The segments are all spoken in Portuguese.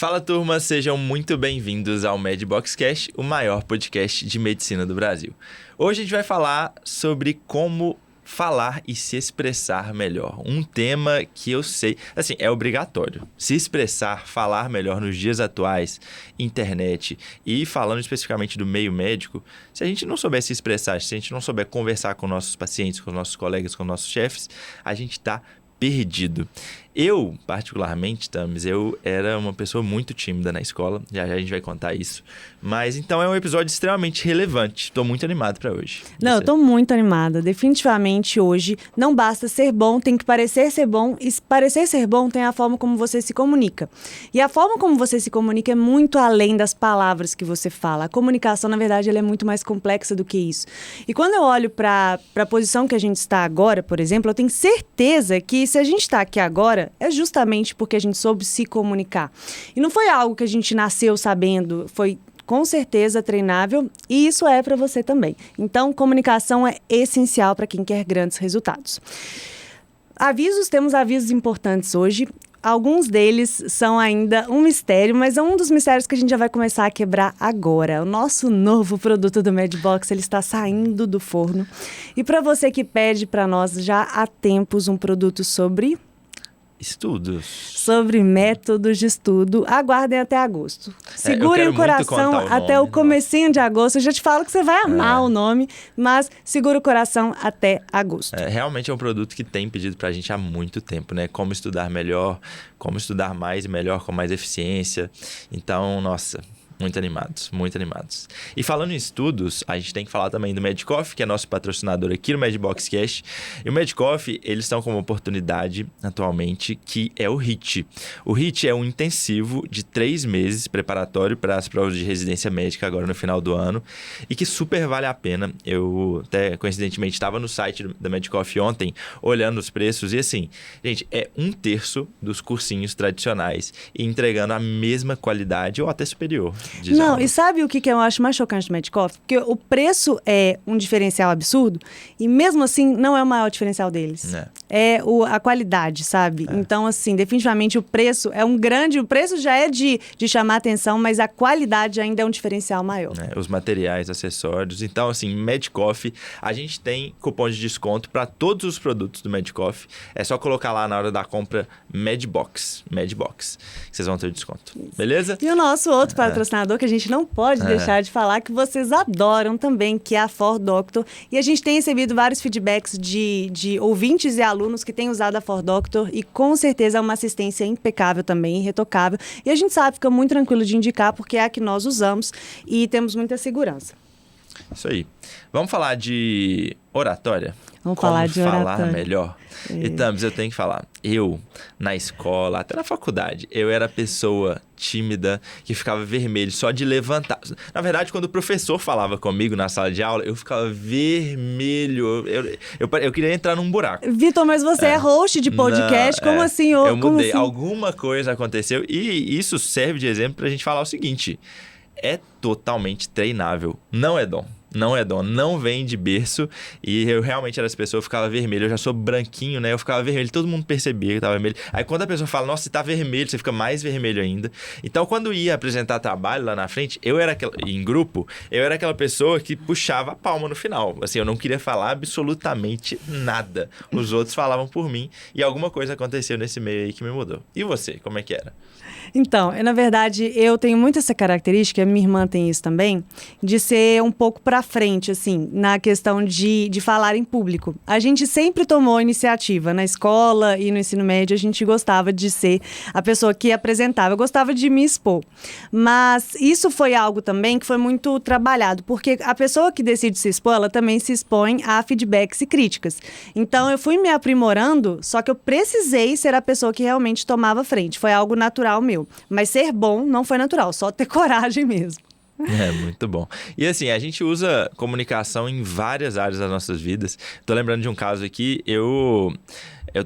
Fala, turma, sejam muito bem-vindos ao MedBoxCast, o maior podcast de medicina do Brasil. Hoje a gente vai falar sobre como falar e se expressar melhor. Um tema que eu sei, assim, é obrigatório. Se expressar, falar melhor nos dias atuais, internet e falando especificamente do meio médico, se a gente não souber se expressar, se a gente não souber conversar com nossos pacientes, com nossos colegas, com nossos chefes, a gente tá perdido. Eu, particularmente, Thames, eu era uma pessoa muito tímida na escola, já a gente vai contar isso, mas então é um episódio extremamente relevante, estou muito animado para hoje. Não, eu estou muito animada, definitivamente hoje não basta ser bom, tem que parecer ser bom, e parecer ser bom tem a forma como você se comunica, e a forma como você se comunica é muito além das palavras que você fala, a comunicação, na verdade, ela é muito mais complexa do que isso, e quando eu olho para a posição que a gente está agora, por exemplo, eu tenho certeza que se a gente está aqui agora, é justamente porque a gente soube se comunicar. E não foi algo que a gente nasceu sabendo, foi com certeza treinável e isso é para você também. Então, comunicação é essencial para quem quer grandes resultados. Temos avisos importantes hoje. Alguns deles são ainda um mistério, mas é um dos mistérios que a gente já vai começar a quebrar agora. O nosso novo produto do MedBox, ele está saindo do forno. E para você que pede para nós já há tempos um produto sobre métodos de estudo, aguardem até agosto. Segurem o coração até o comecinho de agosto. Eu já te falo que você vai amar o nome, mas segura o coração até agosto. Realmente é um produto que tem pedido pra gente há muito tempo, né? Como estudar melhor, como estudar mais e melhor, com mais eficiência. Então, nossa, muito animados, muito animados. E falando em estudos, a gente tem que falar também do MedCoffee, que é nosso patrocinador aqui no MedBoxCast. E o MedCoffee, eles estão com uma oportunidade atualmente, que é o HIIT. O HIIT é um intensivo de 3 meses preparatório para as provas de residência médica agora no final do ano e que super vale a pena. Eu até, coincidentemente, estava no site da MedCoffee ontem, olhando os preços e assim, gente, é 1/3 dos cursinhos tradicionais e entregando a mesma qualidade ou até superior. Não, e sabe o que eu acho mais chocante do MedCoffee? Porque o preço é um diferencial absurdo e mesmo assim não é o maior diferencial deles. A qualidade, sabe? Então, assim, definitivamente o preço é um grande... O preço já é de chamar atenção, mas a qualidade ainda é um diferencial maior. Os materiais, acessórios. Então, assim, MedCoffee, a gente tem cupom de desconto para todos os produtos do MedCoffee. É só colocar lá na hora da compra MedBox, que vocês vão ter desconto. Beleza? E o nosso outro patrocinador que a gente não pode deixar de falar, que vocês adoram também, que é a 4Doctor. E a gente tem recebido vários feedbacks de ouvintes e alunos que têm usado a 4Doctor e com certeza é uma assistência impecável também, irretocável. E a gente sabe, fica muito tranquilo de indicar porque é a que nós usamos e temos muita segurança. Isso aí. Vamos falar de oratória? Vamos falar de oratória. Como falar melhor? E Thames, eu tenho que falar. Eu, na escola, até na faculdade, eu era a pessoa tímida que ficava vermelho só de levantar. Na verdade, quando o professor falava comigo na sala de aula, eu ficava vermelho. Eu queria entrar num buraco. Vitor, mas você é host de podcast? Como assim? Eu mudei. Assim? Alguma coisa aconteceu e isso serve de exemplo pra gente falar o seguinte. É totalmente treinável. Não é dom. Não vem de berço. E eu realmente era essa pessoa, eu ficava vermelho. Eu já sou branquinho, né? Eu ficava vermelho. Todo mundo percebia que eu tava vermelho. Aí quando a pessoa fala, nossa, você tá vermelho, você fica mais vermelho ainda. Então, quando ia apresentar trabalho lá na frente, em grupo, eu era aquela pessoa que puxava a palma no final. Assim, eu não queria falar absolutamente nada. Os outros falavam por mim. E alguma coisa aconteceu nesse meio aí que me mudou. E você, como é que era? Então, na verdade, eu tenho muito essa característica, minha irmã tem isso também, de ser um pouco pra frente, assim, na questão de falar em público. A gente sempre tomou iniciativa na escola e no ensino médio, a gente gostava de ser a pessoa que apresentava, eu gostava de me expor. Mas isso foi algo também que foi muito trabalhado, porque a pessoa que decide se expor, ela também se expõe a feedbacks e críticas. Então, eu fui me aprimorando, só que eu precisei ser a pessoa que realmente tomava frente. Foi algo natural meu. Mas ser bom não foi natural, só ter coragem mesmo. É, muito bom. E assim, a gente usa comunicação em várias áreas das nossas vidas. Tô lembrando de um caso aqui, eu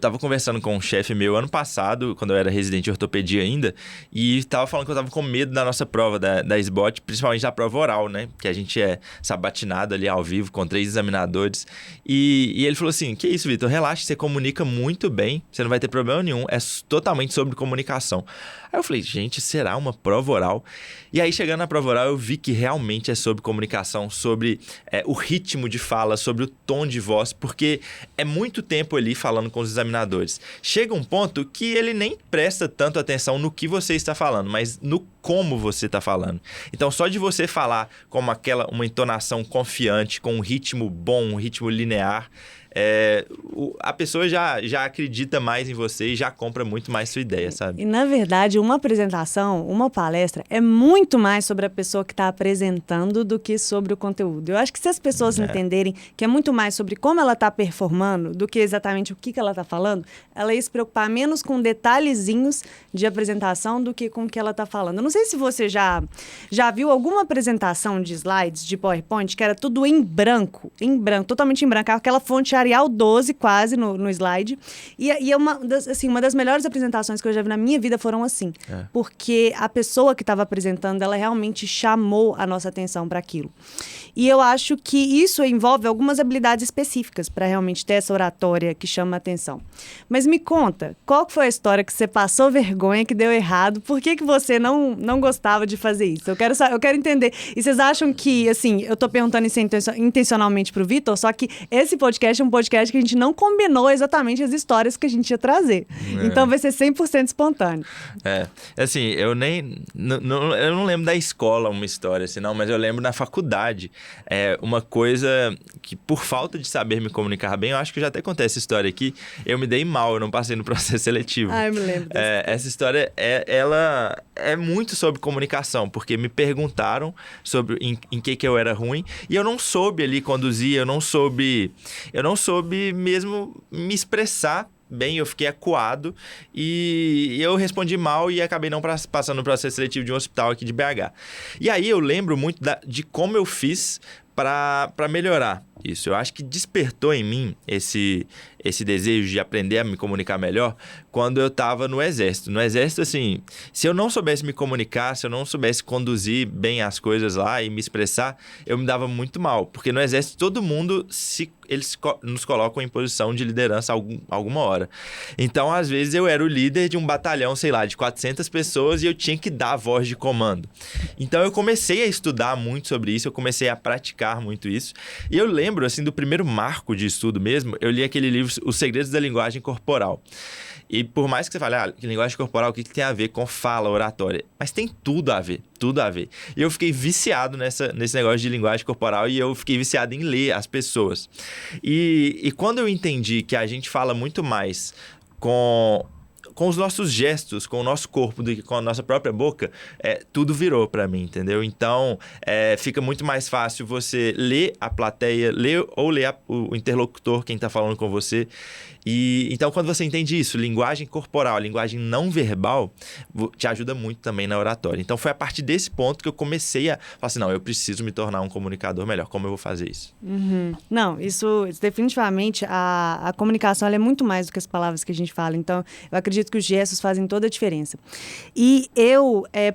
tava conversando com um chefe meu ano passado, quando eu era residente de ortopedia ainda, e tava falando que eu tava com medo da nossa prova, da SBOT, principalmente da prova oral, né? Que a gente é sabatinado ali ao vivo com 3 examinadores. E ele falou assim, que isso, Vitor, relaxa, você comunica muito bem, você não vai ter problema nenhum, é totalmente sobre comunicação. Aí eu falei, gente, será uma prova oral? E aí, chegando na prova oral, eu vi que realmente é sobre comunicação, sobre o ritmo de fala, sobre o tom de voz, porque é muito tempo ali falando com os examinadores. Chega um ponto que ele nem presta tanto atenção no que você está falando, mas no como você está falando. Então, só de você falar como uma entonação confiante, com um ritmo bom, um ritmo linear, a pessoa já acredita mais em você e já compra muito mais sua ideia, sabe? E, na verdade, uma apresentação, uma palestra, é muito mais sobre a pessoa que está apresentando do que sobre o conteúdo. Eu acho que se as pessoas entenderem que é muito mais sobre como ela está performando do que exatamente o que ela está falando, ela ia se preocupar menos com detalhezinhos de apresentação do que com o que ela está falando. Eu não sei se você já viu alguma apresentação de slides, de PowerPoint, que era tudo em branco, totalmente em branco, aquela fonte Arial 12 quase no slide. E é uma das melhores apresentações que eu já vi na minha vida foram assim. Porque a pessoa que estava apresentando, ela realmente chamou a nossa atenção para aquilo. E eu acho que isso envolve algumas habilidades específicas para realmente ter essa oratória que chama a atenção. Mas me conta, qual foi a história que você passou vergonha, que deu errado? Por que você não gostava de fazer isso? Eu quero entender. E vocês acham que, assim, eu tô perguntando isso intencionalmente pro Vitor, só que esse podcast é um podcast que a gente não combinou exatamente as histórias que a gente ia trazer. Então vai ser 100% espontâneo. Assim, eu não lembro da escola uma história assim, não, mas eu lembro na faculdade. Uma coisa que, por falta de saber me comunicar bem, eu acho que eu já até contei essa história aqui, eu me dei mal, eu não passei no processo seletivo. Eu me lembro. Essa história, ela é muito sobre comunicação, porque me perguntaram sobre em que eu era ruim, e eu não soube ali conduzir, eu não soube mesmo me expressar bem, eu fiquei acuado e eu respondi mal e acabei não passando no processo seletivo de um hospital aqui de BH. E aí eu lembro muito de como eu fiz para melhorar isso. Eu acho que despertou em mim esse desejo de aprender a me comunicar melhor quando eu estava no Exército. No Exército, assim, se eu não soubesse me comunicar, se eu não soubesse conduzir bem as coisas lá e me expressar, eu me dava muito mal. Porque no Exército todo mundo eles nos colocam em posição de liderança alguma hora. Então, às vezes, eu era o líder de um batalhão, sei lá, de 400 pessoas e eu tinha que dar a voz de comando. Então, eu comecei a estudar muito sobre isso, eu comecei a praticar muito isso. E eu lembro, assim, do primeiro marco de estudo mesmo, eu li aquele livro, Os Segredos da Linguagem Corporal. E por mais que você fale, linguagem corporal, o que tem a ver com fala, oratória? Mas tem tudo a ver, tudo a ver. E eu fiquei viciado nesse negócio de linguagem corporal e eu fiquei viciado em ler as pessoas. E quando eu entendi que a gente fala muito mais com os nossos gestos, com o nosso corpo, do que com a nossa própria boca, tudo virou para mim, entendeu? Então, fica muito mais fácil você ler a plateia, ler o interlocutor, quem está falando com você. E então, quando você entende isso, linguagem corporal, linguagem não verbal, te ajuda muito também na oratória. Então, foi a partir desse ponto que eu comecei a falar assim, não, eu preciso me tornar um comunicador melhor. Como eu vou fazer isso? Não, isso definitivamente, a comunicação ela é muito mais do que as palavras que a gente fala. Então, eu acredito que os gestos fazem toda a diferença. E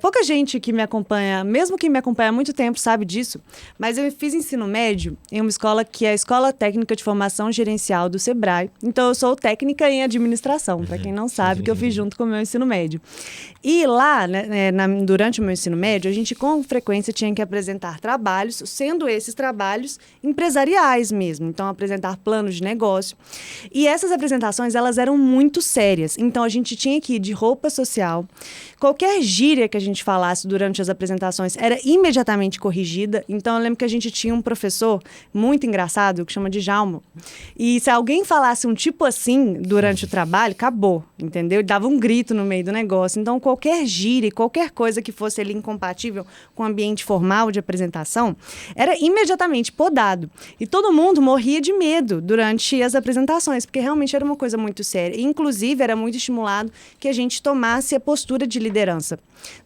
pouca gente que me acompanha, mesmo que me acompanha há muito tempo, sabe disso, mas eu fiz ensino médio em uma escola que é a Escola Técnica de Formação Gerencial do Sebrae. Então, eu sou técnica em administração, para quem não sabe, que eu fiz junto com o meu ensino médio. E lá, né, durante o meu ensino médio, a gente com frequência tinha que apresentar trabalhos, sendo esses trabalhos empresariais mesmo. Então, apresentar planos de negócio. E essas apresentações, elas eram muito sérias. Então, a gente tinha que ir de roupa social. Qualquer gíria que a gente falasse durante as apresentações era imediatamente corrigida. Então, eu lembro que a gente tinha um professor muito engraçado, que chama de Jalmo. E se alguém falasse um tipo assim durante o trabalho, acabou, entendeu? Ele dava um grito no meio do negócio. Então, qualquer gíria, qualquer coisa que fosse ali incompatível com o ambiente formal de apresentação, era imediatamente podado. E todo mundo morria de medo durante as apresentações, porque realmente era uma coisa muito séria. E, inclusive, era muito estimulado estimulado que a gente tomasse a postura de liderança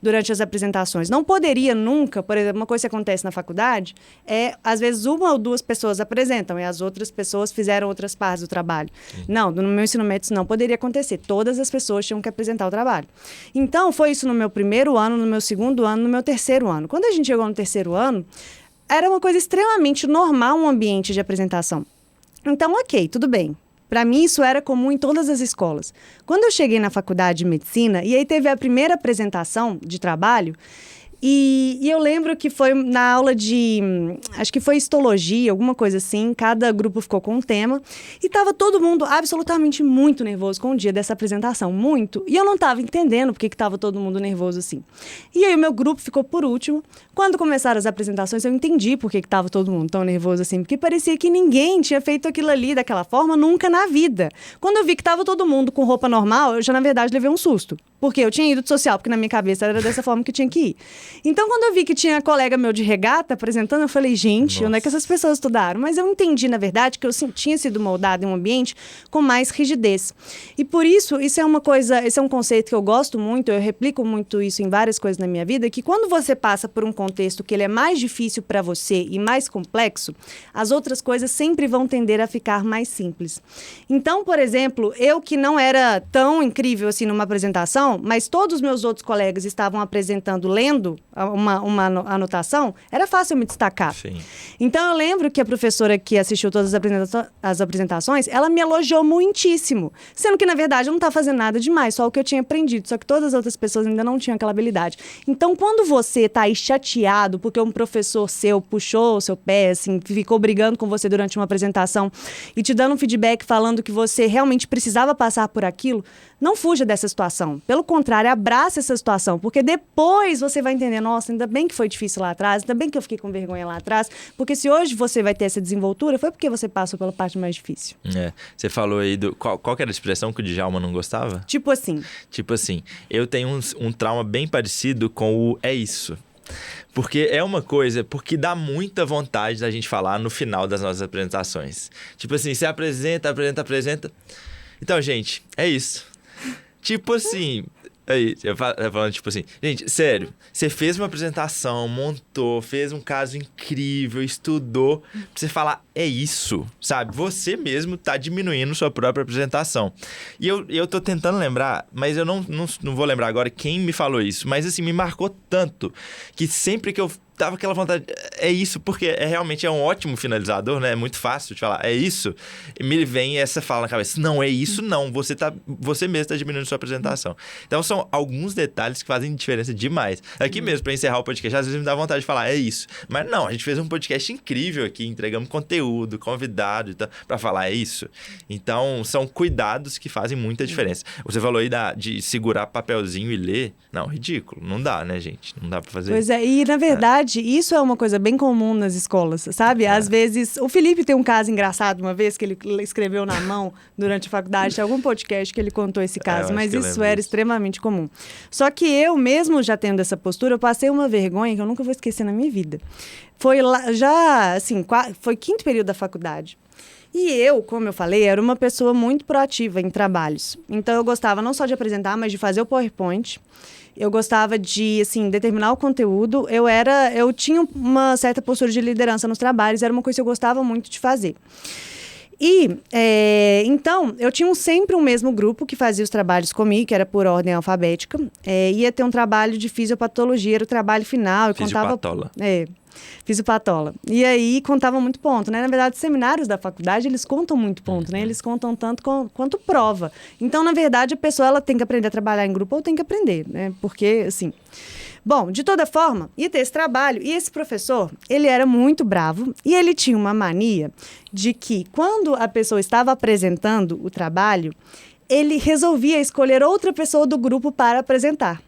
durante as apresentações. Não poderia nunca, por exemplo, uma coisa que acontece na faculdade é, às vezes, 1 ou 2 pessoas apresentam e as outras pessoas fizeram outras partes do trabalho. Não, no meu ensino médio isso não poderia acontecer. Todas as pessoas tinham que apresentar o trabalho. Então, foi isso no meu primeiro ano, no meu segundo ano, no meu terceiro ano. Quando a gente chegou no terceiro ano, era uma coisa extremamente normal um ambiente de apresentação. Então, ok, tudo bem. Para mim, isso era comum em todas as escolas. Quando eu cheguei na faculdade de medicina, e aí teve a primeira apresentação de trabalho, e eu lembro que foi na aula de, acho que foi histologia, alguma coisa assim, cada grupo ficou com um tema, e estava todo mundo absolutamente muito nervoso com o dia dessa apresentação, muito, e eu não estava entendendo porque que estava todo mundo nervoso assim. E aí o meu grupo ficou por último. Quando começaram as apresentações, eu entendi por que estava todo mundo tão nervoso assim, porque parecia que ninguém tinha feito aquilo ali daquela forma nunca na vida. Quando eu vi que estava todo mundo com roupa normal, eu já, na verdade, levei um susto. Porque eu tinha ido de social, porque na minha cabeça era dessa forma que eu tinha que ir. Então, quando eu vi que tinha colega meu de regata apresentando, eu falei, gente, onde é que essas pessoas estudaram? Mas eu entendi, na verdade, que eu tinha sido moldada em um ambiente com mais rigidez. E por isso, isso é uma coisa, esse é um conceito que eu gosto muito, eu replico muito isso em várias coisas na minha vida, que quando você passa por um contexto que ele é mais difícil para você e mais complexo, as outras coisas sempre vão tender a ficar mais simples. Então, por exemplo, eu que não era tão incrível assim numa apresentação, mas todos os meus outros colegas estavam apresentando, lendo uma anotação, era fácil eu me destacar. Sim. Então, eu lembro que a professora que assistiu todas as apresentações, ela me elogiou muitíssimo, sendo que, na verdade, eu não estava fazendo nada demais, só o que eu tinha aprendido, só que todas as outras pessoas ainda não tinham aquela habilidade. Então, quando você está aí chateado porque um professor seu puxou o seu pé, assim, ficou brigando com você durante uma apresentação e te dando um feedback falando que você realmente precisava passar por aquilo, não fuja dessa situação. Pelo contrário, abrace essa situação, porque depois você vai entender, nossa, ainda bem que foi difícil lá atrás, ainda bem que eu fiquei com vergonha lá atrás, porque se hoje você vai ter essa desenvoltura, foi porque você passou pela parte mais difícil. Você falou aí do... Qual que era a expressão que o Djalma não gostava? Tipo assim. Tipo assim, eu tenho um trauma bem parecido com o é isso. Porque é uma coisa, porque dá muita vontade da gente falar no final das nossas apresentações. Tipo assim, você apresenta. Então, gente, é isso. Tipo assim... Aí, eu falando tipo assim, gente, sério, você fez uma apresentação, montou, fez um caso incrível, estudou, pra você falar, é isso, sabe? Você mesmo tá diminuindo sua própria apresentação. E eu tô tentando lembrar, mas eu não vou lembrar agora quem me falou isso, mas assim, me marcou tanto, que sempre que eu tava aquela vontade, é isso, porque realmente é um ótimo finalizador, né? É muito fácil de falar, é isso. E me vem essa fala na cabeça, não, é isso não, você mesmo tá diminuindo sua apresentação. Então são alguns detalhes que fazem diferença demais. Aqui mesmo, pra encerrar o podcast, às vezes me dá vontade de falar, é isso. Mas não, a gente fez um podcast incrível aqui, entregamos conteúdo, convidado e tal, pra falar, é isso. Então são cuidados que fazem muita diferença. Você falou aí de segurar papelzinho e ler, não, ridículo, não dá, né, gente? Não dá pra fazer. Pois é, e na verdade, isso é uma coisa bem comum nas escolas, sabe? Às vezes, o Felipe tem um caso engraçado, uma vez que ele escreveu na mão durante a faculdade, tem algum podcast que ele contou esse caso, mas isso era extremamente comum. Só que eu, mesmo já tendo essa postura, eu passei uma vergonha que eu nunca vou esquecer na minha vida. Foi lá, já, assim, foi 5º período da faculdade. E eu, como eu falei, era uma pessoa muito proativa em trabalhos. Então, eu gostava não só de apresentar, mas de fazer o PowerPoint. Eu gostava de, assim, determinar o conteúdo. Eu tinha uma certa postura de liderança nos trabalhos, era uma coisa que eu gostava muito de fazer. E, então, eu tinha sempre um mesmo grupo que fazia os trabalhos comigo, que era por ordem alfabética. Ia ter um trabalho de fisiopatologia, era o trabalho final. Fisiopatola. Fisiopatola. E aí, contava muito ponto, né? Na verdade, os seminários da faculdade, eles contam muito ponto, né? Eles contam tanto quanto prova. Então, na verdade, a pessoa ela tem que aprender a trabalhar em grupo ou tem que aprender, né? Porque, assim... Bom, de toda forma, ia ter esse trabalho e esse professor, ele era muito bravo e ele tinha uma mania de que, quando a pessoa estava apresentando o trabalho, ele resolvia escolher outra pessoa do grupo para apresentar.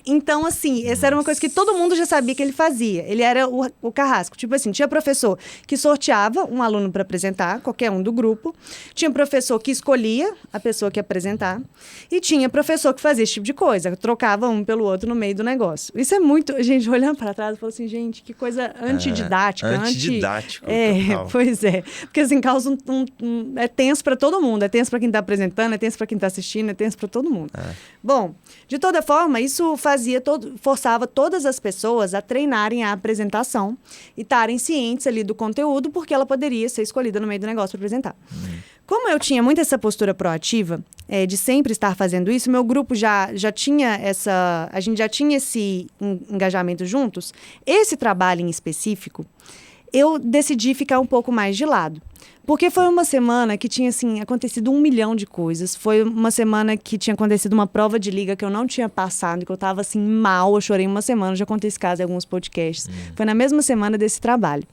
Então, assim, essa era uma coisa que todo mundo já sabia que ele fazia. Ele era o carrasco. Tipo assim, tinha professor que sorteava um aluno para apresentar, qualquer um do grupo. Tinha professor que escolhia a pessoa que ia apresentar. E tinha professor que fazia esse tipo de coisa. Trocava um pelo outro no meio do negócio. Isso é muito... Gente, olhando para trás, eu falo assim, gente, que coisa antididática. Antididático. Total. Pois é. Porque, assim, causa é tenso para todo mundo. É tenso para quem está apresentando, é tenso para quem está assistindo, é tenso para todo mundo. Bom, de toda forma, isso forçava todas as pessoas a treinarem a apresentação e estarem cientes ali do conteúdo, porque ela poderia ser escolhida no meio do negócio para apresentar. Como eu tinha muito essa postura proativa, de sempre estar fazendo isso, meu grupo já tinha a gente já tinha esse engajamento juntos. Esse trabalho em específico, eu decidi ficar um pouco mais de lado. Porque foi uma semana que tinha, assim, acontecido 1 milhão de coisas. Foi uma semana que tinha acontecido uma prova de liga que eu não tinha passado, que eu tava, assim, mal. Eu chorei uma semana, já contei esse caso em alguns podcasts. Foi na mesma semana desse trabalho.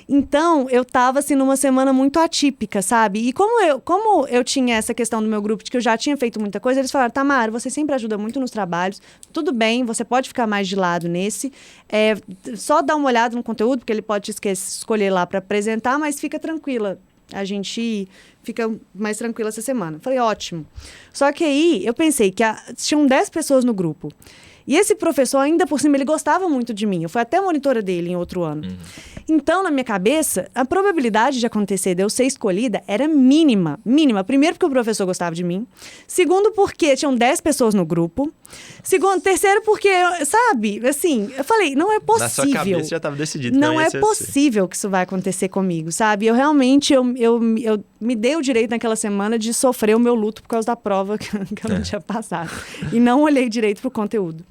Então, eu tava, assim, numa semana muito atípica, sabe? E como eu tinha essa questão do meu grupo, de que eu já tinha feito muita coisa, eles falaram, Tamara, você sempre ajuda muito nos trabalhos, tudo bem, você pode ficar mais de lado nesse, só dá uma olhada no conteúdo, porque ele pode te escolher lá para apresentar, mas fica tranquila. A gente fica mais tranquila essa semana. Falei, ótimo. Só que aí, eu pensei que tinham 10 pessoas no grupo. E esse professor, ainda por cima, ele gostava muito de mim. Eu fui até monitora dele em outro ano. Então, na minha cabeça, a probabilidade de acontecer de eu ser escolhida era mínima. Mínima. Primeiro, porque o professor gostava de mim. Segundo, porque tinham 10 pessoas no grupo. Terceiro, porque, sabe, assim, eu falei, não é possível. Na sua cabeça já estava decidido. Não é possível que isso vai acontecer comigo, sabe? Eu realmente, eu me dei o direito naquela semana de sofrer o meu luto por causa da prova que eu não tinha passado. E não olhei direito pro conteúdo.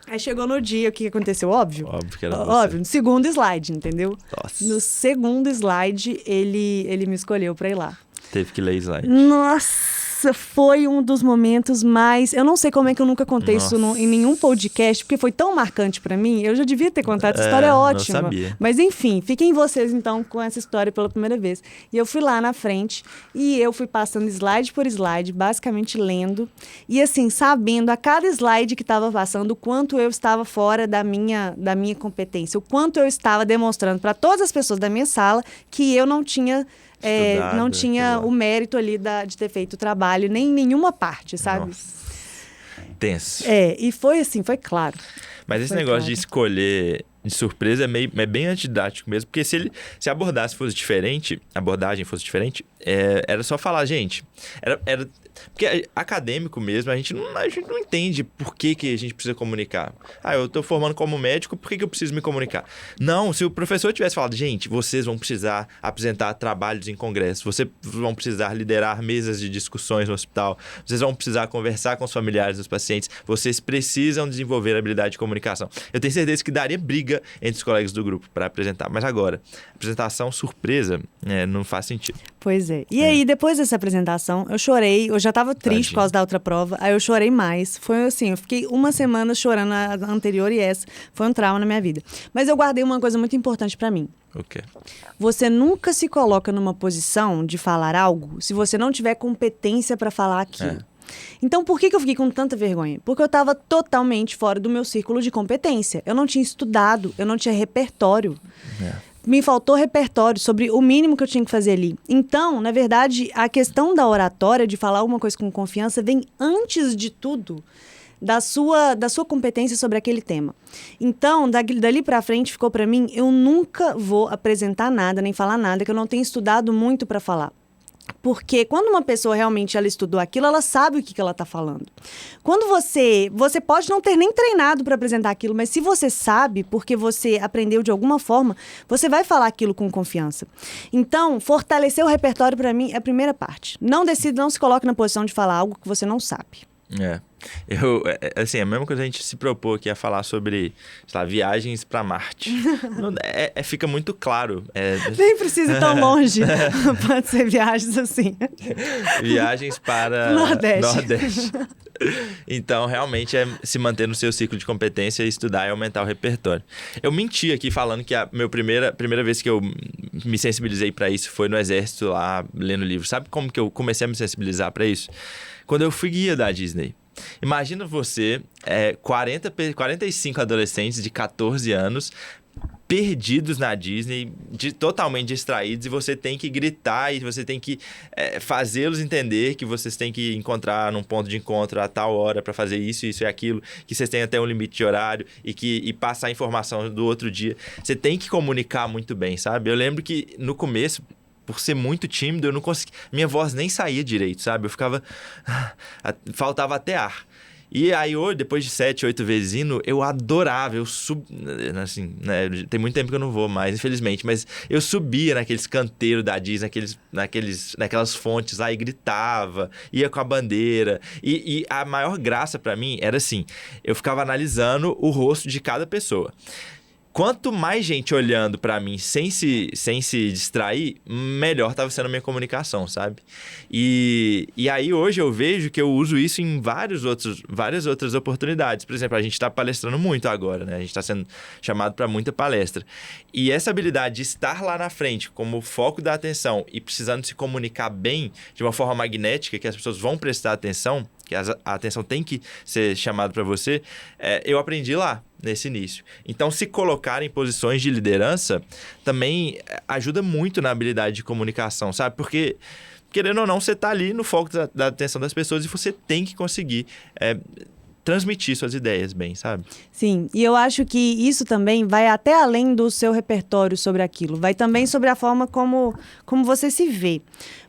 Aí chegou no dia, o que aconteceu? Óbvio. Óbvio que era você. Óbvio, no segundo slide, entendeu? Nossa. No segundo slide, ele me escolheu pra ir lá. Teve que ler slide. Nossa, foi um dos momentos mais... Eu não sei como é que eu nunca contei isso em nenhum podcast, porque foi tão marcante pra mim. Eu já devia ter contado, essa história é ótima. Não sabia. Mas enfim, fiquem vocês então com essa história pela primeira vez. E eu fui lá na frente e eu fui passando slide por slide, basicamente lendo. E assim, sabendo a cada slide que estava passando, o quanto eu estava fora da minha competência. O quanto eu estava demonstrando para todas as pessoas da minha sala que eu não tinha... não tinha o mérito ali de ter feito o trabalho, nem em nenhuma parte, sabe? Nossa. Tenso. E foi assim, foi claro. Mas esse negócio de escolher de surpresa é bem antididático mesmo, porque se a abordagem fosse diferente, era só falar, gente, era porque acadêmico mesmo, a gente não entende por que a gente precisa comunicar. Eu tô formando como médico, por que eu preciso me comunicar? Não, se o professor tivesse falado, gente, vocês vão precisar apresentar trabalhos em congresso, vocês vão precisar liderar mesas de discussões no hospital, vocês vão precisar conversar com os familiares dos pacientes, vocês precisam desenvolver a habilidade de comunicação. Eu tenho certeza que daria briga entre os colegas do grupo para apresentar, mas agora, apresentação surpresa, não faz sentido. Pois é. E aí, depois dessa apresentação, eu chorei, eu já tava triste por causa da outra prova, aí eu chorei mais. Foi assim, eu fiquei uma semana chorando a anterior e essa foi um trauma na minha vida. Mas eu guardei uma coisa muito importante pra mim. O quê? Você nunca se coloca numa posição de falar algo se você não tiver competência pra falar aquilo. Então, por que eu fiquei com tanta vergonha? Porque eu estava totalmente fora do meu círculo de competência. Eu não tinha estudado, eu não tinha repertório. Me faltou repertório sobre o mínimo que eu tinha que fazer ali. Então, na verdade, a questão da oratória, de falar alguma coisa com confiança, vem antes de tudo da sua competência sobre aquele tema. Então, dali pra frente, ficou pra mim, eu nunca vou apresentar nada, nem falar nada, que eu não tenho estudado muito pra falar. Porque quando uma pessoa realmente ela estudou aquilo, ela sabe o que ela está falando. Quando você pode não ter nem treinado para apresentar aquilo, mas se você sabe, porque você aprendeu de alguma forma, você vai falar aquilo com confiança. Então, fortalecer o repertório para mim é a primeira parte. Não se coloque na posição de falar algo que você não sabe. Assim, a mesma coisa a gente se propôs aqui a falar sobre, sei lá, viagens para Marte. Fica muito claro. Nem precisa ir tão longe. Pode ser viagens assim. Viagens para Nordeste. Então, realmente, é se manter no seu ciclo de competência, estudar e aumentar o repertório. Eu menti aqui falando que a primeira vez que eu me sensibilizei para isso foi no Exército, lá, lendo livro. Sabe como que eu comecei a me sensibilizar para isso? Quando eu fui guia da Disney. Imagina você, 45 adolescentes de 14 anos, perdidos na Disney, totalmente distraídos, e você tem que gritar e você tem que fazê-los entender que vocês têm que encontrar num ponto de encontro a tal hora para fazer isso e aquilo, que vocês têm até um limite de horário e passar a informação do outro dia. Você tem que comunicar muito bem, sabe? Eu lembro que no começo, por ser muito tímido, eu não conseguia... Minha voz nem saía direito, sabe? Eu ficava... faltava até ar. E aí, hoje, depois de 7, 8 vezes indo, eu adorava, assim, né, tem muito tempo que eu não vou mais, infelizmente, mas eu subia naqueles canteiros da Disney, naquelas fontes lá e gritava, ia com a bandeira. E a maior graça pra mim era assim, eu ficava analisando o rosto de cada pessoa. Quanto mais gente olhando pra mim sem se distrair, melhor estava sendo a minha comunicação, sabe? E aí hoje eu vejo que eu uso isso em várias outras oportunidades. Por exemplo, a gente está palestrando muito agora, né? A gente está sendo chamado para muita palestra. E essa habilidade de estar lá na frente como foco da atenção e precisando se comunicar bem, de uma forma magnética, que as pessoas vão prestar atenção, que a atenção tem que ser chamada para você, eu aprendi lá, nesse início. Então, se colocar em posições de liderança também ajuda muito na habilidade de comunicação, sabe? Porque, querendo ou não, você está ali no foco da atenção das pessoas e você tem que conseguir transmitir suas ideias bem, sabe? Sim, e eu acho que isso também vai até além do seu repertório sobre aquilo. Vai também sobre a forma como você se vê.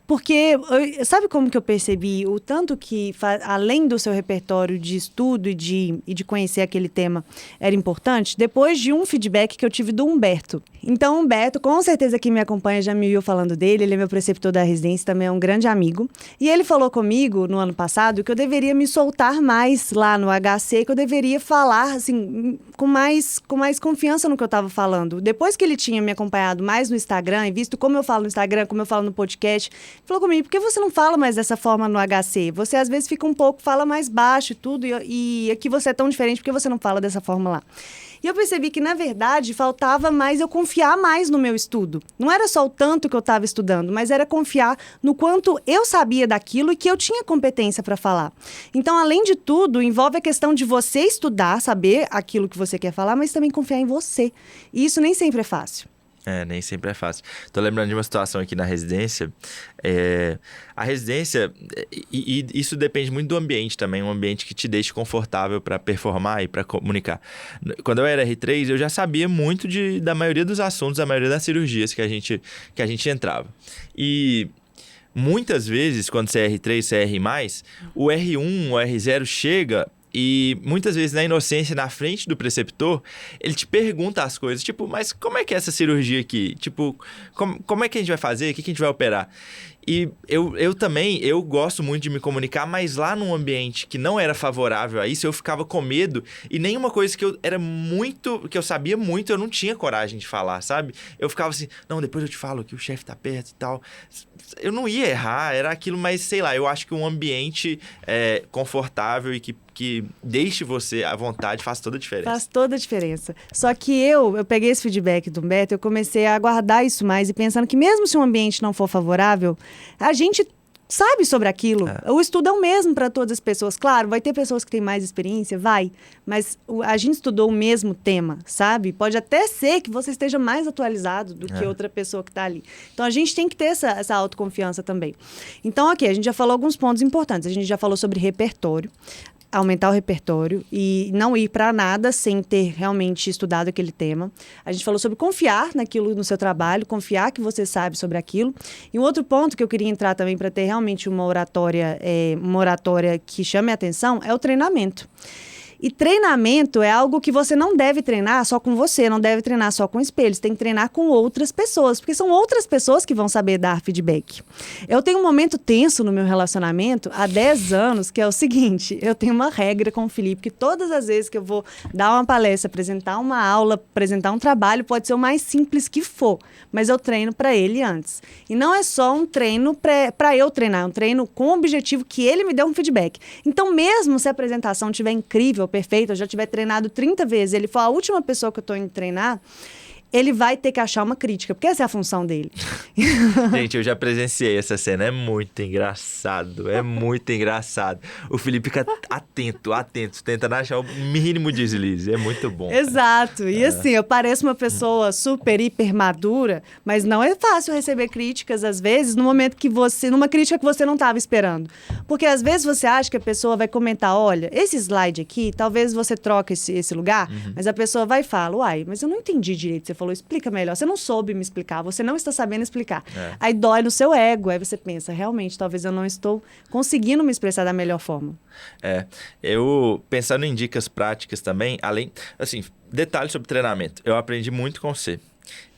Porque, sabe como que eu percebi? O tanto que, além do seu repertório de estudo e de conhecer aquele tema, era importante? Depois de um feedback que eu tive do Humberto. Então, Humberto, com certeza que me acompanha, já me viu falando dele, ele é meu preceptor da residência, também é um grande amigo. E ele falou comigo, no ano passado, que eu deveria me soltar mais lá no HC, que eu deveria falar, assim, com mais confiança no que eu estava falando. Depois que ele tinha me acompanhado mais no Instagram e visto como eu falo no Instagram, como eu falo no podcast, falou comigo, por que você não fala mais dessa forma no HC? Você às vezes fica fala mais baixo e tudo, e aqui você é tão diferente, por que você não fala dessa forma lá? E eu percebi que, na verdade, faltava mais eu confiar mais no meu estudo. Não era só o tanto que eu estava estudando, mas era confiar no quanto eu sabia daquilo e que eu tinha competência para falar. Então, além de tudo, envolve a questão de você estudar, saber aquilo que você quer falar, mas também confiar em você. E isso nem sempre é fácil. Nem sempre é fácil. Tô lembrando de uma situação aqui na residência. A residência, e isso depende muito do ambiente também, um ambiente que te deixe confortável para performar e para comunicar. Quando eu era R3, eu já sabia muito da maioria dos assuntos, da maioria das cirurgias que a gente entrava. E muitas vezes, quando você é R3, você é R+, o R1, o R0 chega... E muitas vezes, na inocência, na frente do preceptor, ele te pergunta as coisas, tipo, mas como é que é essa cirurgia aqui? Tipo, como é que a gente vai fazer? O que a gente vai operar? E eu também gosto muito de me comunicar, mas lá num ambiente que não era favorável a isso, eu ficava com medo. E nenhuma coisa que eu sabia muito, eu não tinha coragem de falar, sabe? Eu ficava assim, não, depois eu te falo que o chefe tá perto e tal. Eu não ia errar, era aquilo, mas sei lá, eu acho que um ambiente confortável e que deixe você à vontade faz toda a diferença. Faz toda a diferença. Só que eu peguei esse feedback do Humberto, eu comecei a guardar isso mais e pensando que mesmo se um ambiente não for favorável, a gente sabe sobre aquilo. O estudo é o mesmo para todas as pessoas. Claro, vai ter pessoas que têm mais experiência, mas a gente estudou o mesmo tema, sabe? Pode até ser que você esteja mais atualizado do que outra pessoa que está ali. Então, a gente tem que ter essa autoconfiança também. Então, ok, a gente já falou alguns pontos importantes. A gente já falou sobre repertório, aumentar o repertório e não ir para nada sem ter realmente estudado aquele tema. A gente falou sobre confiar naquilo no seu trabalho, confiar que você sabe sobre aquilo. E um outro ponto que eu queria entrar também para ter realmente uma oratória que chame a atenção é o treinamento. E treinamento é algo que você não deve treinar só com você, não deve treinar só com espelhos, tem que treinar com outras pessoas, porque são outras pessoas que vão saber dar feedback. Eu tenho um momento tenso no meu relacionamento há 10 anos, que é o seguinte, eu tenho uma regra com o Felipe, que todas as vezes que eu vou dar uma palestra, apresentar uma aula, apresentar um trabalho, pode ser o mais simples que for, mas eu treino para ele antes. E não é só um treino para eu treinar, é um treino com o objetivo que ele me dê um feedback. Então, mesmo se a apresentação estiver incrível, perfeito, eu já tiver treinado 30 vezes, ele for a última pessoa que eu estou indo treinar, ele vai ter que achar uma crítica, porque essa é a função dele. Gente, eu já presenciei essa cena, é muito engraçado, é muito engraçado. O Felipe fica atento, tentando achar o mínimo deslize, é muito bom. Exato, e assim, eu pareço uma pessoa super, hiper madura, mas não é fácil receber críticas, às vezes, no momento que numa crítica que você não estava esperando. Porque às vezes você acha que a pessoa vai comentar, olha, esse slide aqui, talvez você troque esse lugar, mas a pessoa vai e fala, uai, mas eu não entendi direito, você falou, explica melhor, você não soube me explicar, você não está sabendo explicar. Aí dói no seu ego, aí você pensa, realmente, talvez eu não estou conseguindo me expressar da melhor forma. Eu, pensando em dicas práticas também, além, assim, detalhes sobre treinamento, eu aprendi muito com você.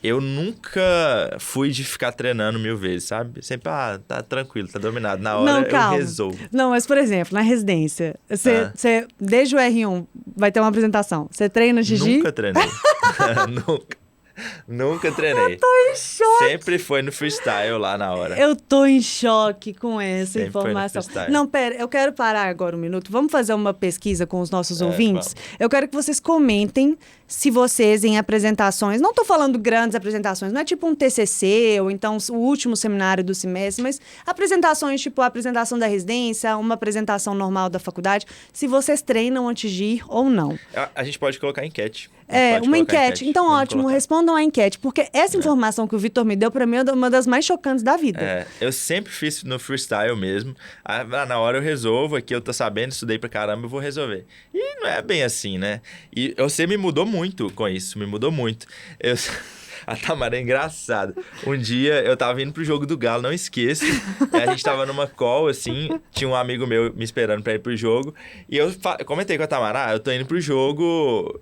Eu nunca fui de ficar treinando 1000 vezes, sabe? Sempre, tá tranquilo, tá dominado. Na hora eu resolvo. Não, mas por exemplo, na residência, você desde o R1 vai ter uma apresentação. Você treina Gigi? Nunca treinei. Nunca treinei. Eu tô em choque. Sempre foi no freestyle lá na hora. Eu tô em choque com essa Sempre informação. foi no freestyle. Não, pera, eu quero parar agora um minuto. Vamos fazer uma pesquisa com os nossos ouvintes? Vamos. Eu quero que vocês comentem se vocês em apresentações, não tô falando grandes apresentações, não é tipo um TCC ou então o último seminário do semestre, mas apresentações tipo a apresentação da residência, uma apresentação normal da faculdade, se vocês treinam antes de ir ou não. A gente pode colocar enquete. Uma enquete. Então, Vamos ótimo, colocar. respondam a enquete, porque essa informação que o Vitor me deu, pra mim, é uma das mais chocantes da vida. Eu sempre fiz no freestyle mesmo. Na hora eu resolvo, aqui eu tô sabendo, estudei pra caramba, eu vou resolver. E não é bem assim, né? E você me mudou muito com isso, me mudou muito. A Tamara é engraçada. Um dia eu tava indo pro jogo do Galo, não esqueço. A gente tava numa call, assim, tinha um amigo meu me esperando pra ir pro jogo. E eu comentei com a Tamara, eu tô indo pro jogo,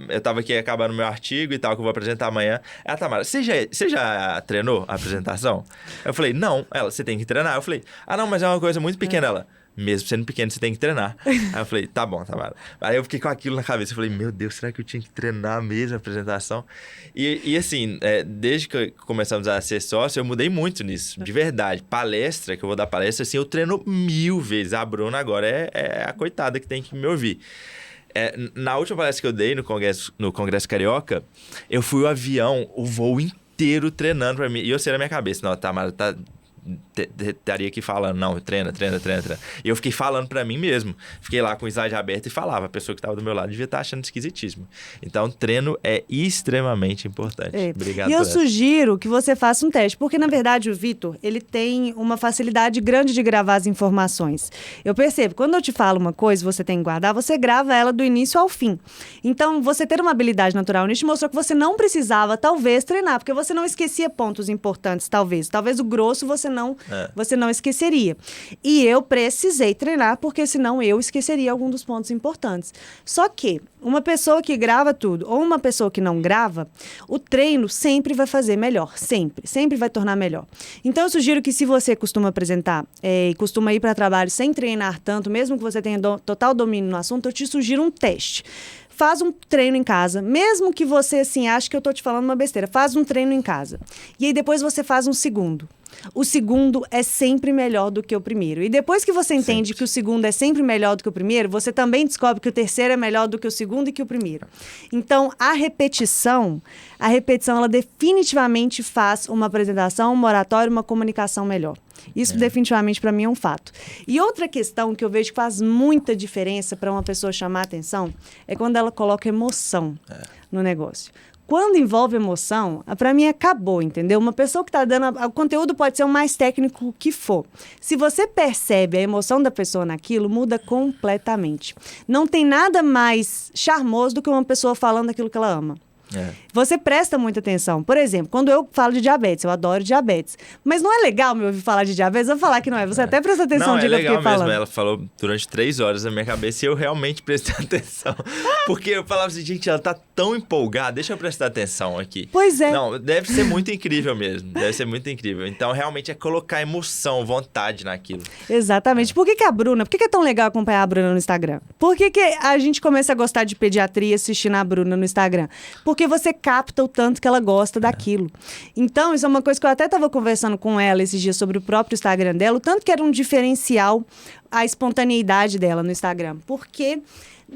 eu tava aqui acabando meu artigo e tal, que eu vou apresentar amanhã. A Tamara, você já treinou a apresentação? Eu falei, não. Ela, você tem que treinar. Eu falei, não, mas é uma coisa muito pequena. Ela, mesmo sendo pequeno, você tem que treinar. Aí eu falei, tá bom, Tamara. Aí eu fiquei com aquilo na cabeça. Eu falei, meu Deus, será que eu tinha que treinar mesmo a apresentação? E assim, desde que começamos a ser sócio, eu mudei muito nisso, de verdade. Palestra, que eu vou dar palestra, assim, eu treino 1000 vezes. A Bruna agora é a coitada que tem que me ouvir. Na última palestra que eu dei no Congresso Carioca, eu fui o avião, o voo inteiro treinando pra mim. E eu sei na minha cabeça, não, Tamara estaria aqui falando, não, treina. E eu fiquei falando pra mim mesmo. Fiquei lá com o slide aberto e falava. A pessoa que tava do meu lado devia estar achando esquisitíssimo. Então, treino é extremamente importante. Obrigado. E eu sugiro que você faça um teste, porque, na verdade, o Vitor, ele tem uma facilidade grande de gravar as informações. Eu percebo, quando eu te falo uma coisa, você tem que guardar, você grava ela do início ao fim. Então, você ter uma habilidade natural nisso mostrou que você não precisava, talvez, treinar, porque você não esquecia pontos importantes, talvez. Talvez o grosso você não esqueceria. E eu precisei treinar, porque senão eu esqueceria algum dos pontos importantes. Só que uma pessoa que grava tudo ou uma pessoa que não grava, o treino sempre vai fazer melhor. Sempre vai tornar melhor. Então, eu sugiro que se você costuma apresentar e costuma ir para trabalho sem treinar tanto, mesmo que você tenha total domínio no assunto, eu te sugiro um teste. Faz um treino em casa, mesmo que você, assim, ache que eu tô te falando uma besteira, faz um treino em casa. E aí depois você faz um segundo. O segundo é sempre melhor do que o primeiro. E depois que você entende que o segundo é sempre melhor do que o primeiro, você também descobre que o terceiro é melhor do que o segundo e que o primeiro. Então, a repetição, ela definitivamente faz uma apresentação, uma oratória, uma comunicação melhor. Isso definitivamente para mim é um fato. E outra questão que eu vejo que faz muita diferença para uma pessoa chamar a atenção é quando ela coloca emoção no negócio. Quando envolve emoção, para mim acabou, entendeu? Uma pessoa que está dando... O conteúdo pode ser o mais técnico que for. Se você percebe a emoção da pessoa naquilo, muda completamente. Não tem nada mais charmoso do que uma pessoa falando aquilo que ela ama. Você presta muita atenção. Por exemplo, quando eu falo de diabetes, eu adoro diabetes. Mas não é legal me ouvir falar de diabetes? Eu vou falar que não é. Você até presta atenção no que eu fiquei falando. Não, é legal mesmo. Ela falou durante 3 horas na minha cabeça e eu realmente prestei atenção. Porque eu falava assim, gente, ela tá tão empolgada, deixa eu prestar atenção aqui. Pois é. Não, deve ser muito incrível mesmo. Deve ser muito incrível. Então, realmente é colocar emoção, vontade naquilo. Exatamente. Por que a Bruna... Por que é tão legal acompanhar a Bruna no Instagram? Por que a gente começa a gostar de pediatria assistindo a Bruna no Instagram? Porque você capta o tanto que ela gosta daquilo. Então, isso é uma coisa que eu até estava conversando com ela esses dias sobre o próprio Instagram dela, o tanto que era um diferencial a espontaneidade dela no Instagram. Porque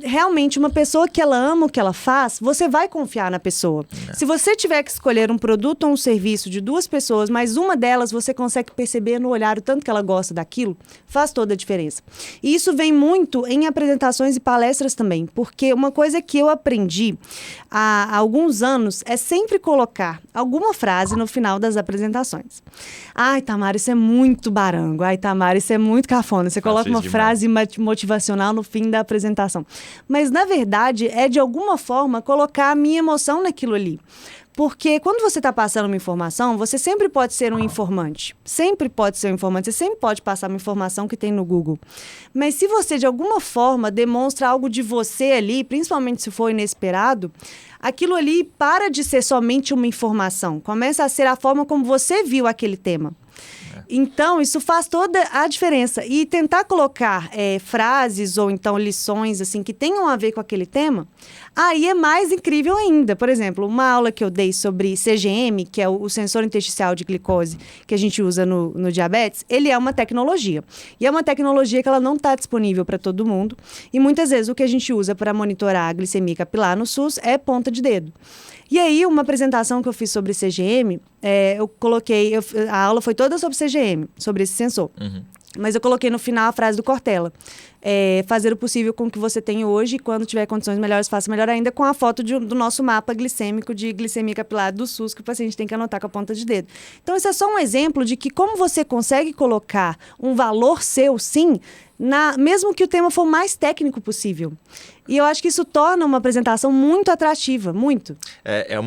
realmente uma pessoa que ela ama o que ela faz, você vai confiar na pessoa. Se você tiver que escolher um produto ou um serviço de 2 pessoas, mas uma delas você consegue perceber no olhar o tanto que ela gosta daquilo, faz toda a diferença. E isso vem muito em apresentações e palestras também, porque uma coisa que eu aprendi há alguns anos é sempre colocar alguma frase no final das apresentações. Ai, Tamara, isso é muito barango. Ai, Tamara, isso é muito cafona. Você coloca uma frase motivacional no fim da apresentação. Mas, na verdade, é de alguma forma colocar a minha emoção naquilo ali. Porque quando você está passando uma informação, você sempre pode ser um informante. Sempre pode ser um informante. Você sempre pode passar uma informação que tem no Google. Mas se você, de alguma forma, demonstra algo de você ali, principalmente se for inesperado, aquilo ali para de ser somente uma informação. Começa a ser a forma como você viu aquele tema. Então, isso faz toda a diferença. E tentar colocar frases ou então lições assim, que tenham a ver com aquele tema, aí é mais incrível ainda. Por exemplo, uma aula que eu dei sobre CGM, que é o sensor intersticial de glicose, que a gente usa no diabetes, ele é uma tecnologia. E é uma tecnologia que ela não está disponível para todo mundo. E muitas vezes o que a gente usa para monitorar a glicemia capilar no SUS é ponta de dedo. E aí, uma apresentação que eu fiz sobre CGM, eu coloquei... a aula foi toda sobre CGM, sobre esse sensor. Uhum. Mas eu coloquei no final a frase do Cortella. Fazer o possível com o que você tem hoje e quando tiver condições melhores, faça melhor ainda, com a foto do nosso mapa glicêmico de glicemia capilar do SUS, que o paciente tem que anotar com a ponta de dedo. Então, isso é só um exemplo de que como você consegue colocar um valor seu, sim, mesmo que o tema for o mais técnico possível. E eu acho que isso torna uma apresentação muito atrativa, muito. Eu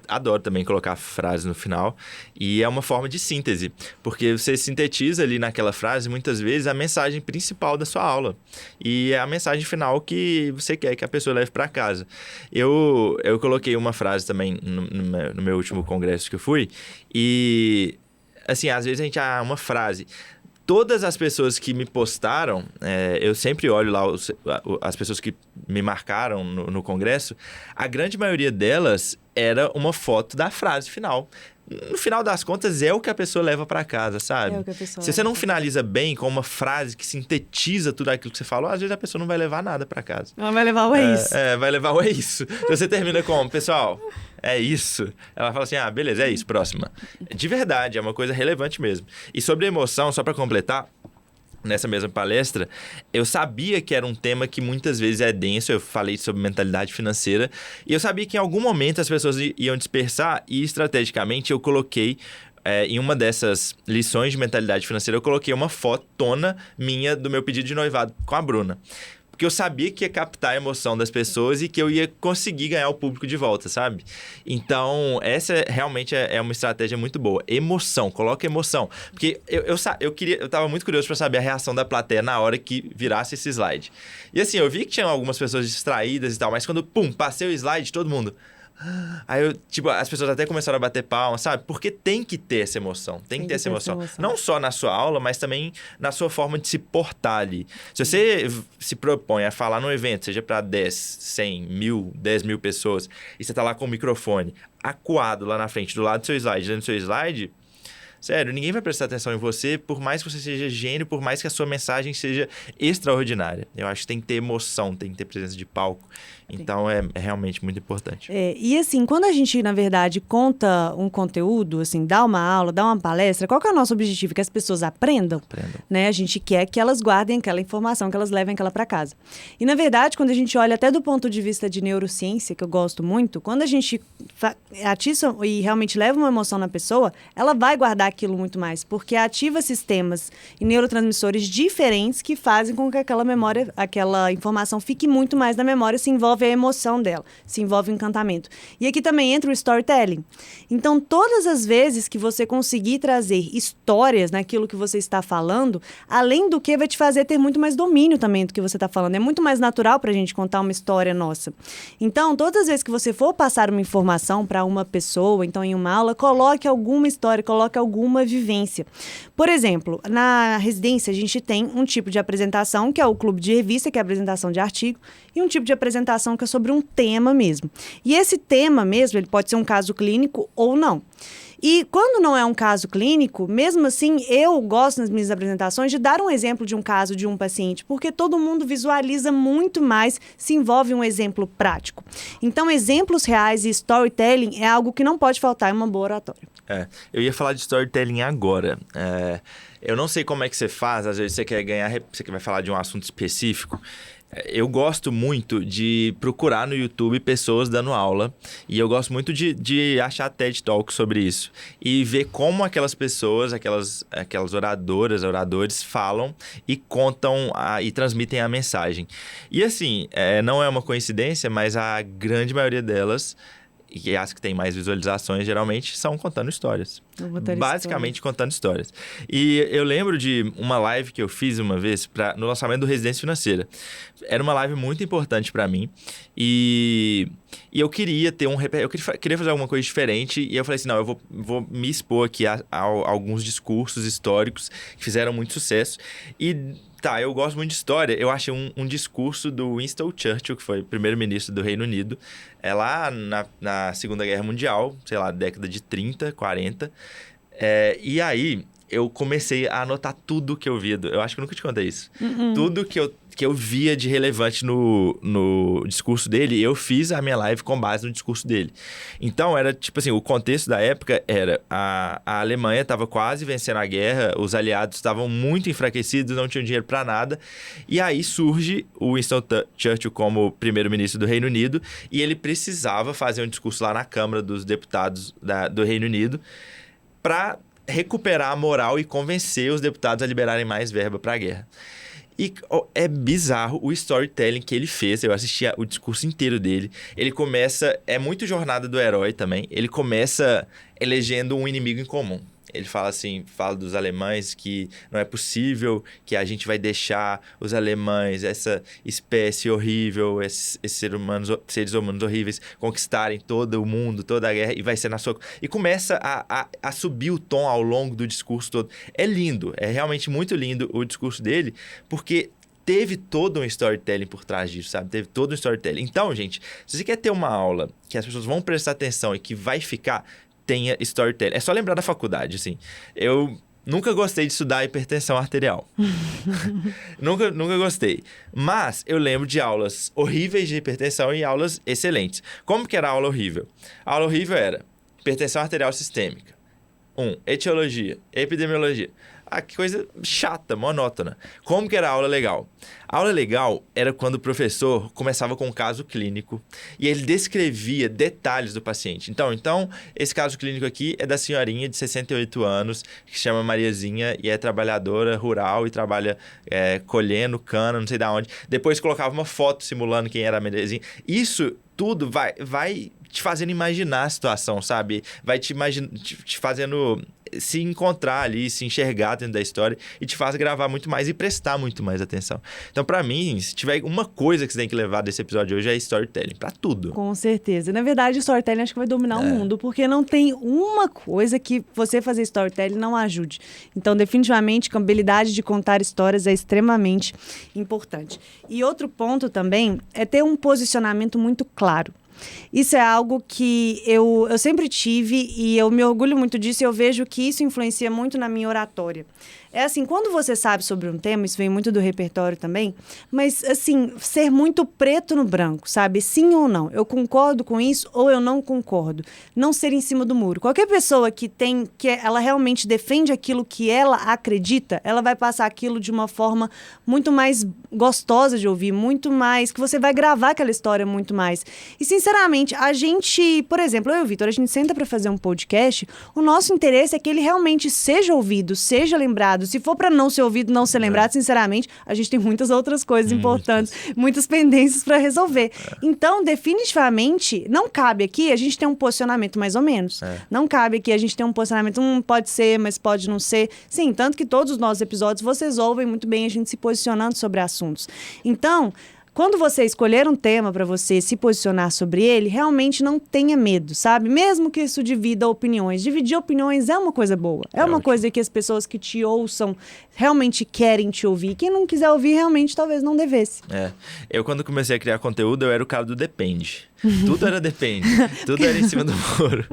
adoro também colocar frase no final, e é uma forma de síntese, porque você sintetiza ali naquela frase, muitas vezes, a mensagem principal da sua aula. E é a mensagem final que você quer que a pessoa leve para casa. Eu coloquei uma frase também no meu último congresso que eu fui, e, assim, às vezes a gente uma frase... Todas as pessoas que me postaram, eu sempre olho lá as pessoas que me marcaram no congresso, a grande maioria delas era uma foto da frase final. No final das contas, é o que a pessoa leva para casa, sabe? Se você não finaliza bem com uma frase que sintetiza tudo aquilo que você falou, às vezes a pessoa não vai levar nada para casa. Ela vai levar o é isso. Vai levar o é isso. Se você termina com, pessoal, é isso. Ela fala assim, beleza, é isso, próxima. De verdade, é uma coisa relevante mesmo. E sobre emoção, só para completar, nessa mesma palestra, eu sabia que era um tema que muitas vezes é denso. Eu falei sobre mentalidade financeira e eu sabia que em algum momento as pessoas iam dispersar e estrategicamente eu coloquei em uma dessas lições de mentalidade financeira, eu coloquei uma fotona minha do meu pedido de noivado com a Bruna. Porque eu sabia que ia captar a emoção das pessoas e que eu ia conseguir ganhar o público de volta, sabe? Então, essa realmente é uma estratégia muito boa. Emoção, coloca emoção. Porque eu tava muito curioso para saber a reação da plateia na hora que virasse esse slide. E assim, eu vi que tinha algumas pessoas distraídas e tal, mas quando, passei o slide, todo mundo... Aí as pessoas até começaram a bater palmas, sabe? Porque tem que ter essa emoção, tem que ter essa emoção. Não só na sua aula, mas também na sua forma de se portar ali. Se você se propõe a falar num evento, seja para 10, 100, 1000, 10 mil pessoas, e você tá lá com o microfone acuado lá na frente, do lado do seu slide, dentro do seu slide... Sério, ninguém vai prestar atenção em você, por mais que você seja gênio, por mais que a sua mensagem seja extraordinária. Eu acho que tem que ter emoção, tem que ter presença de palco. Então, é realmente muito importante. E assim, quando a gente, na verdade, conta um conteúdo, assim, dá uma aula, dá uma palestra, qual que é o nosso objetivo? Que as pessoas aprendam. Né? A gente quer que elas guardem aquela informação, que elas levem aquela para casa. E, na verdade, quando a gente olha até do ponto de vista de neurociência, que eu gosto muito, quando a gente atiça e realmente leva uma emoção na pessoa, ela vai guardar aquilo muito mais, porque ativa sistemas e neurotransmissores diferentes que fazem com que aquela memória, aquela informação fique muito mais na memória, se envolve a emoção dela, se envolve o encantamento. E aqui também entra o storytelling. Então, todas as vezes que você conseguir trazer histórias naquilo que você está falando, além do que vai te fazer ter muito mais domínio também do que você está falando. É muito mais natural para a gente contar uma história nossa. Então, todas as vezes que você for passar uma informação para uma pessoa, então em uma aula, coloque alguma história, coloque alguma vivência. Por exemplo, na residência a gente tem um tipo de apresentação, que é o clube de revista, que é a apresentação de artigo, e um tipo de apresentação que é sobre um tema mesmo. E esse tema mesmo, ele pode ser um caso clínico ou não. E quando não é um caso clínico, mesmo assim, eu gosto nas minhas apresentações de dar um exemplo de um caso de um paciente, porque todo mundo visualiza muito mais se envolve um exemplo prático. Então, exemplos reais e storytelling é algo que não pode faltar em uma boa oratória. Eu ia falar de storytelling agora. Eu não sei como é que você faz, às vezes você quer você vai falar de um assunto específico. Eu gosto muito de procurar no YouTube pessoas dando aula e eu gosto muito de achar TED Talks sobre isso e ver como aquelas pessoas, aquelas oradoras, oradores falam e contam e transmitem a mensagem. E assim, não é uma coincidência, mas a grande maioria delas, e as que têm mais visualizações, geralmente, são contando histórias. Basicamente contando histórias. E eu lembro de uma live que eu fiz uma vez no lançamento do Residência Financeira. Era uma live muito importante para mim. E eu queria ter eu queria fazer alguma coisa diferente. E eu falei assim, não, eu vou me expor aqui a alguns discursos históricos que fizeram muito sucesso. E eu gosto muito de história. Eu achei um discurso do Winston Churchill, que foi primeiro-ministro do Reino Unido, lá na Segunda Guerra Mundial, sei lá, década de 30, 40. E aí, eu comecei a anotar tudo que eu via. Eu acho que eu nunca te contei isso. Tudo que eu via de relevante no discurso dele, eu fiz a minha live com base no discurso dele. Então, era tipo assim, o contexto da época era a Alemanha estava quase vencendo a guerra, os aliados estavam muito enfraquecidos, não tinham dinheiro para nada. E aí surge o Winston Churchill como primeiro-ministro do Reino Unido e ele precisava fazer um discurso lá na Câmara dos Deputados do Reino Unido para recuperar a moral e convencer os deputados a liberarem mais verba para a guerra. E é bizarro o storytelling que ele fez. Eu assisti o discurso inteiro dele. Ele começa... É muito jornada do herói também. Ele começa elegendo um inimigo em comum. Ele fala dos alemães que não é possível que a gente vai deixar os alemães, essa espécie horrível, esses seres humanos horríveis, conquistarem todo o mundo, toda a guerra, e vai ser na sua... E começa a subir o tom ao longo do discurso todo. É lindo, é realmente muito lindo o discurso dele, porque teve todo um storytelling por trás disso, sabe? Teve todo um storytelling. Então, gente, se você quer ter uma aula que as pessoas vão prestar atenção e que vai ficar... tenha storytelling. É só lembrar da faculdade, assim. Eu nunca gostei de estudar hipertensão arterial. nunca gostei. Mas eu lembro de aulas horríveis de hipertensão e aulas excelentes. Como que era a aula horrível? A aula horrível era hipertensão arterial sistêmica. Etiologia, epidemiologia. Que coisa chata, monótona. Como que era a aula legal? A aula legal era quando o professor começava com um caso clínico e ele descrevia detalhes do paciente. Então, esse caso clínico aqui é da senhorinha de 68 anos, que se chama Mariazinha e é trabalhadora rural e trabalha colhendo cana, não sei de onde. Depois colocava uma foto simulando quem era a Mariazinha. Isso tudo vai te fazendo imaginar a situação, sabe? Vai te fazendo se encontrar ali, se enxergar dentro da história e te faz gravar muito mais e prestar muito mais atenção. Então, pra mim, se tiver uma coisa que você tem que levar desse episódio hoje é storytelling, pra tudo. Com certeza. Na verdade, o storytelling acho que vai dominar o mundo, porque não tem uma coisa que você fazer storytelling não ajude. Então, definitivamente, a habilidade de contar histórias é extremamente importante. E outro ponto também é ter um posicionamento muito claro. Isso é algo que eu sempre tive e eu me orgulho muito disso e eu vejo que isso influencia muito na minha oratória. É assim, quando você sabe sobre um tema, isso vem muito do repertório também, mas assim, ser muito preto no branco, sabe? Sim ou não. Eu concordo com isso ou eu não concordo. Não ser em cima do muro. Qualquer pessoa que ela realmente defende aquilo que ela acredita, ela vai passar aquilo de uma forma muito mais gostosa de ouvir, muito mais, que você vai gravar aquela história muito mais. E, sinceramente, a gente, por exemplo, eu e o Vitor, a gente senta para fazer um podcast, o nosso interesse é que ele realmente seja ouvido, seja lembrado. Se for para não ser ouvido, não ser lembrado, sinceramente, a gente tem muitas outras coisas importantes, muitas pendências para resolver. Então, definitivamente, não cabe aqui a gente ter um posicionamento mais ou menos. Não cabe aqui a gente ter um posicionamento, pode ser, mas pode não ser. Sim, tanto que todos os nossos episódios, vocês ouvem muito bem a gente se posicionando sobre assuntos. Então, quando você escolher um tema para você se posicionar sobre ele, realmente não tenha medo, sabe? Mesmo que isso divida opiniões. Dividir opiniões é uma coisa boa. É uma coisa que as pessoas que te ouçam realmente querem te ouvir. Quem não quiser ouvir, realmente, talvez não devesse. Eu, quando comecei a criar conteúdo, eu era o cara do depende. Tudo era depende. Tudo era em cima do muro.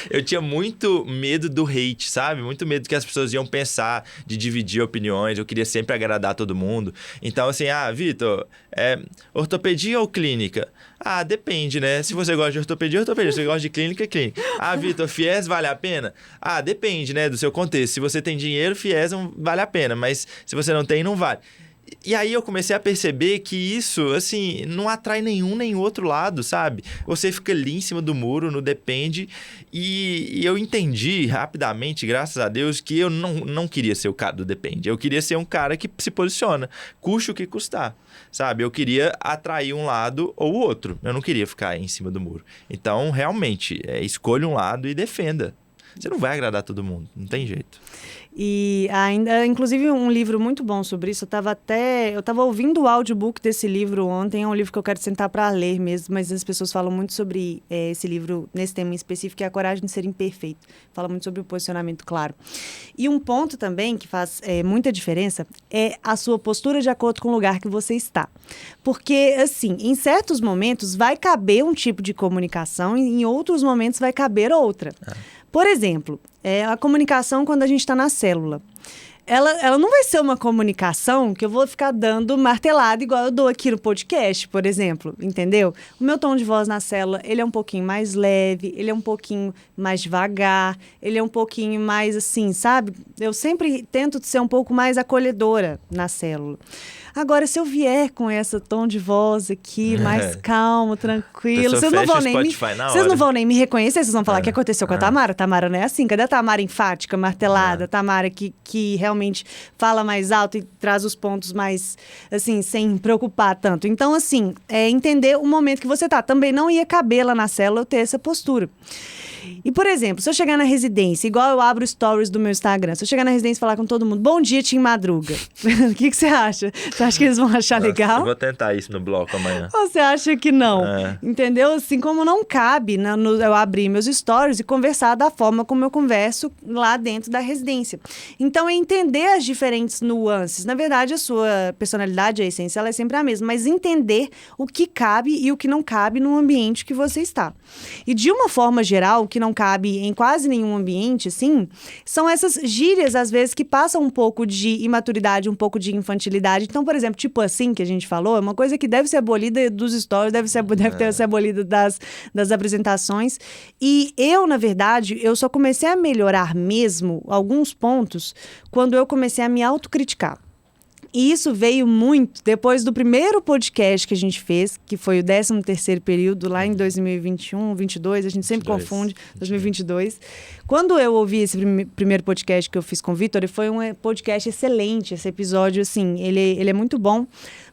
Eu tinha muito medo do hate, sabe? Muito medo do que as pessoas iam pensar, de dividir opiniões. Eu queria sempre agradar todo mundo. Então, assim, Vitor, ortopedia ou clínica? Depende, né? Se você gosta de ortopedia, ortopedia. Se você gosta de clínica, clínica. Vitor, FIES vale a pena? Depende, né? Do seu contexto. Se você tem dinheiro, FIES não vale a pena. Mas se você não tem, não vale. E aí eu comecei a perceber que isso, assim, não atrai nenhum nem outro lado, sabe? Você fica ali em cima do muro, no depende, e eu entendi rapidamente, graças a Deus, que eu não queria ser o cara do depende. Eu queria ser um cara que se posiciona, custe o que custar, sabe? Eu queria atrair um lado ou o outro. Eu não queria ficar em cima do muro. Então, realmente, escolha um lado e defenda. Você não vai agradar todo mundo, não tem jeito. E ainda, inclusive, um livro muito bom sobre isso. Eu tava ouvindo o audiobook desse livro ontem. É um livro que eu quero sentar para ler mesmo, mas as pessoas falam muito sobre esse livro, nesse tema em específico, que é A Coragem de Ser Imperfeito. Fala muito sobre o posicionamento claro. E um ponto também que faz muita diferença é a sua postura de acordo com o lugar que você está. Porque, assim, em certos momentos vai caber um tipo de comunicação e em outros momentos vai caber outra. Por exemplo, a comunicação quando a gente está na célula. Ela não vai ser uma comunicação que eu vou ficar dando martelada igual eu dou aqui no podcast, por exemplo, entendeu? O meu tom de voz na célula, ele é um pouquinho mais leve, ele é um pouquinho mais devagar, ele é um pouquinho mais assim, sabe? Eu sempre tento ser um pouco mais acolhedora na célula. Agora, se eu vier com esse tom de voz aqui, mais calmo, tranquilo, vocês não vão nem me reconhecer, vocês vão falar o que aconteceu com a Tamara. Tamara não é assim. Cadê a Tamara enfática, martelada? A Tamara que realmente fala mais alto e traz os pontos mais, assim, sem preocupar tanto. Então, assim, entender o momento que você tá. Também não ia caber lá na célula eu ter essa postura. E, por exemplo, se eu chegar na residência, igual eu abro stories do meu Instagram, se eu chegar na residência e falar com todo mundo, bom dia, Tim Madruga. O que você acha? Você acha que eles vão achar legal? Eu vou tentar isso no bloco amanhã. Ou você acha que não? Entendeu? Assim como não cabe eu abrir meus stories e conversar da forma como eu converso lá dentro da residência. Então, é entender as diferentes nuances. Na verdade, a sua personalidade, a essência, ela é sempre a mesma, mas entender o que cabe e o que não cabe no ambiente que você está. E, de uma forma geral, o que não cabe em quase nenhum ambiente, assim, são essas gírias, às vezes, que passam um pouco de imaturidade, um pouco de infantilidade. Então, por exemplo, tipo assim, que a gente falou, é uma coisa que deve ser abolida dos stories, deve ter ser abolida das apresentações. E eu, na verdade, eu só comecei a melhorar mesmo alguns pontos quando eu comecei a me autocriticar. E isso veio muito depois do primeiro podcast que a gente fez, que foi o 13º período, lá em 2021, 2022, a gente sempre confunde, 2022. Quando eu ouvi esse primeiro podcast que eu fiz com o Vitor, foi um podcast excelente, esse episódio, assim, ele é muito bom,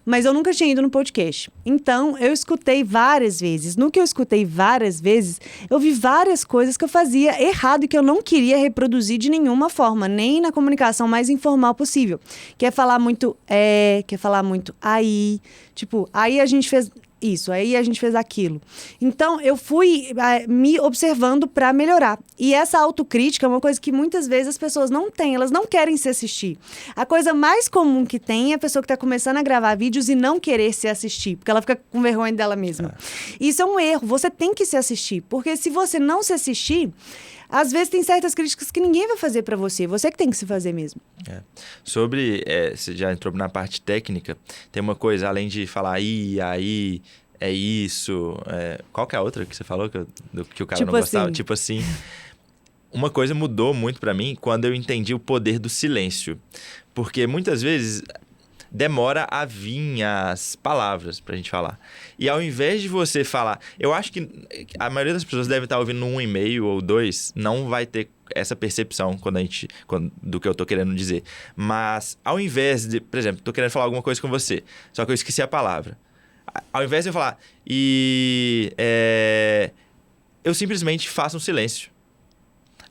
mas eu nunca tinha ido no podcast. Então, eu escutei várias vezes. No que eu escutei várias vezes, eu vi várias coisas que eu fazia errado e que eu não queria reproduzir de nenhuma forma, nem na comunicação mais informal possível. Quer falar muito quer falar muito aí. Tipo, aí a gente fez isso, aí a gente fez aquilo. Então, eu fui me observando para melhorar. E essa autocrítica é uma coisa que muitas vezes as pessoas não têm, elas não querem se assistir. A coisa mais comum que tem é a pessoa que está começando a gravar vídeos e não querer se assistir, porque ela fica com vergonha dela mesma. Isso é um erro, você tem que se assistir, porque se você não se assistir, às vezes tem certas críticas que ninguém vai fazer pra você que tem que se fazer mesmo. Sobre, você já entrou na parte técnica, tem uma coisa, além de falar aí, é isso, qual que é a outra que você falou que o cara tipo não gostava? Assim. Tipo assim, uma coisa mudou muito pra mim quando eu entendi o poder do silêncio, porque muitas vezes demora a vir as palavras pra gente falar. E ao invés de você falar... Eu acho que a maioria das pessoas deve estar ouvindo 1,5 ou 2, não vai ter essa percepção do que eu tô querendo dizer. Mas ao invés de... Por exemplo, tô querendo falar alguma coisa com você, só que eu esqueci a palavra. Ao invés de eu falar... eu simplesmente faço um silêncio.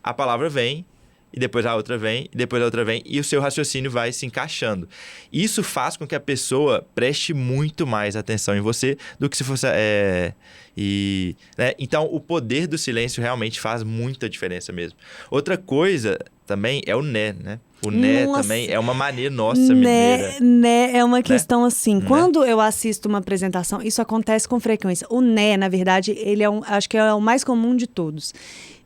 A palavra vem... E depois a outra vem, e depois a outra vem, e o seu raciocínio vai se encaixando. Isso faz com que a pessoa preste muito mais atenção em você do que se fosse... Então, o poder do silêncio realmente faz muita diferença mesmo. Outra coisa também é o né? O né Nossa. também é uma mania nossa mineira. Né é uma questão assim, Né? quando eu assisto uma apresentação, isso acontece com frequência. O né, na verdade, ele acho que é o mais comum de todos.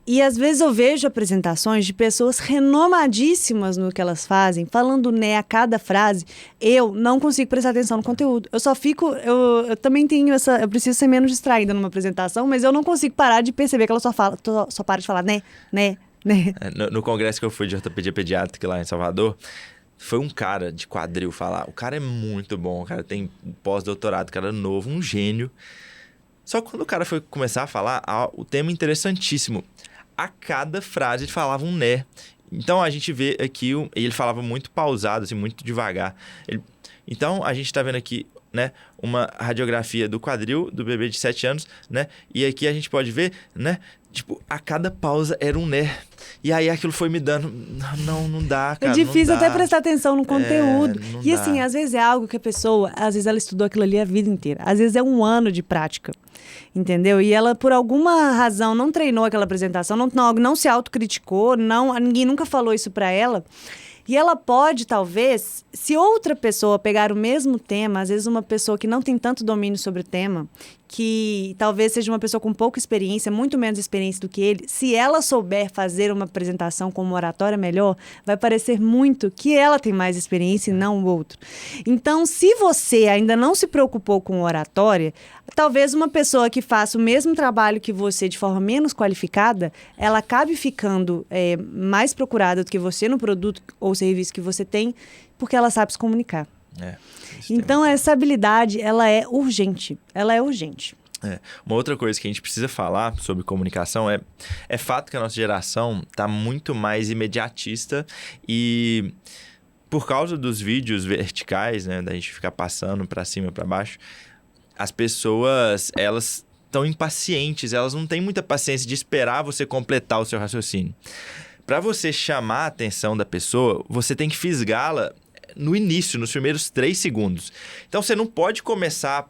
E às vezes eu vejo apresentações de pessoas renomadíssimas no que elas fazem, falando né a cada frase. Eu não consigo prestar atenção no conteúdo. Eu só fico. Eu também tenho essa. Eu preciso ser menos distraída numa apresentação, mas eu não consigo parar de perceber que ela só para de falar né. No congresso que eu fui de ortopedia pediátrica lá em Salvador, foi um cara de quadril falar. O cara é muito bom, o cara tem pós-doutorado, cara novo, um gênio. Só que quando o cara foi começar a falar, o tema interessantíssimo. A cada frase ele falava um né. Então a gente vê aqui, ele falava muito pausado, assim, muito devagar. Então a gente está vendo aqui, né, uma radiografia do quadril do bebê de 7 anos, né? E aqui a gente pode ver, né? Tipo, a cada pausa era um né. E aí aquilo foi me dando... Não dá, cara. É difícil não dá. até prestar atenção no conteúdo. Não E dá. assim, às vezes é algo que a pessoa... Às vezes ela estudou aquilo ali a vida inteira. Às vezes é um ano de prática. Entendeu? E ela, por alguma razão, não treinou aquela apresentação, não se autocriticou, ninguém nunca falou isso pra ela. E ela pode, talvez, se outra pessoa pegar o mesmo tema, às vezes uma pessoa que não tem tanto domínio sobre o tema, que talvez seja uma pessoa com pouca experiência, muito menos experiência do que ele, se ela souber fazer uma apresentação com uma oratória melhor, vai parecer muito que ela tem mais experiência e não o outro. Então, se você ainda não se preocupou com oratória, talvez uma pessoa que faça o mesmo trabalho que você de forma menos qualificada, ela acabe ficando mais procurada do que você no produto ou serviço que você tem, porque ela sabe se comunicar. Então, essa habilidade, ela é urgente. Uma outra coisa que a gente precisa falar sobre comunicação é fato que a nossa geração está muito mais imediatista e por causa dos vídeos verticais, né, da gente ficar passando para cima e para baixo, as pessoas, elas estão impacientes, elas não têm muita paciência de esperar você completar o seu raciocínio. Para você chamar a atenção da pessoa, você tem que fisgá-la no início, nos primeiros 3 segundos. Então, você não pode começar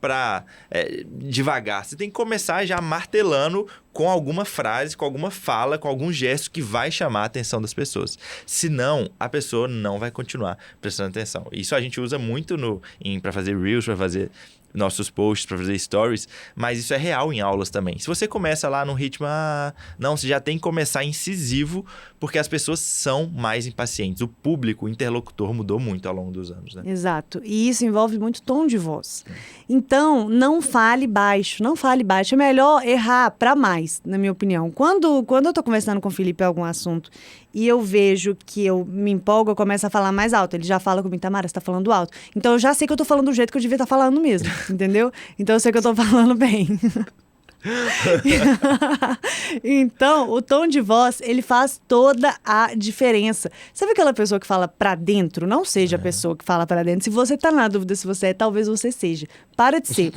devagar. Você tem que começar já martelando com alguma frase, com alguma fala, com algum gesto que vai chamar a atenção das pessoas. Senão, a pessoa não vai continuar prestando atenção. Isso a gente usa muito para fazer Reels, para fazer nossos posts, para fazer stories, mas isso é real em aulas também. Se você começa lá num ritmo, você já tem que começar incisivo, porque as pessoas são mais impacientes. O público, o interlocutor mudou muito ao longo dos anos, né? Exato. E isso envolve muito tom de voz. Então, não fale baixo. É melhor errar para mais, na minha opinião. Quando eu tô conversando com o Felipe em algum assunto e eu vejo que eu me empolgo, eu começo a falar mais alto. Ele já fala comigo, Tamara, você tá falando alto. Então, eu já sei que eu tô falando do jeito que eu devia estar falando mesmo, entendeu? Então, eu sei que eu tô falando bem. Então, o tom de voz, ele faz toda a diferença. Sabe aquela pessoa que fala pra dentro? Não seja a pessoa que fala pra dentro. Se você tá na dúvida se você é, talvez você seja. Para de ser.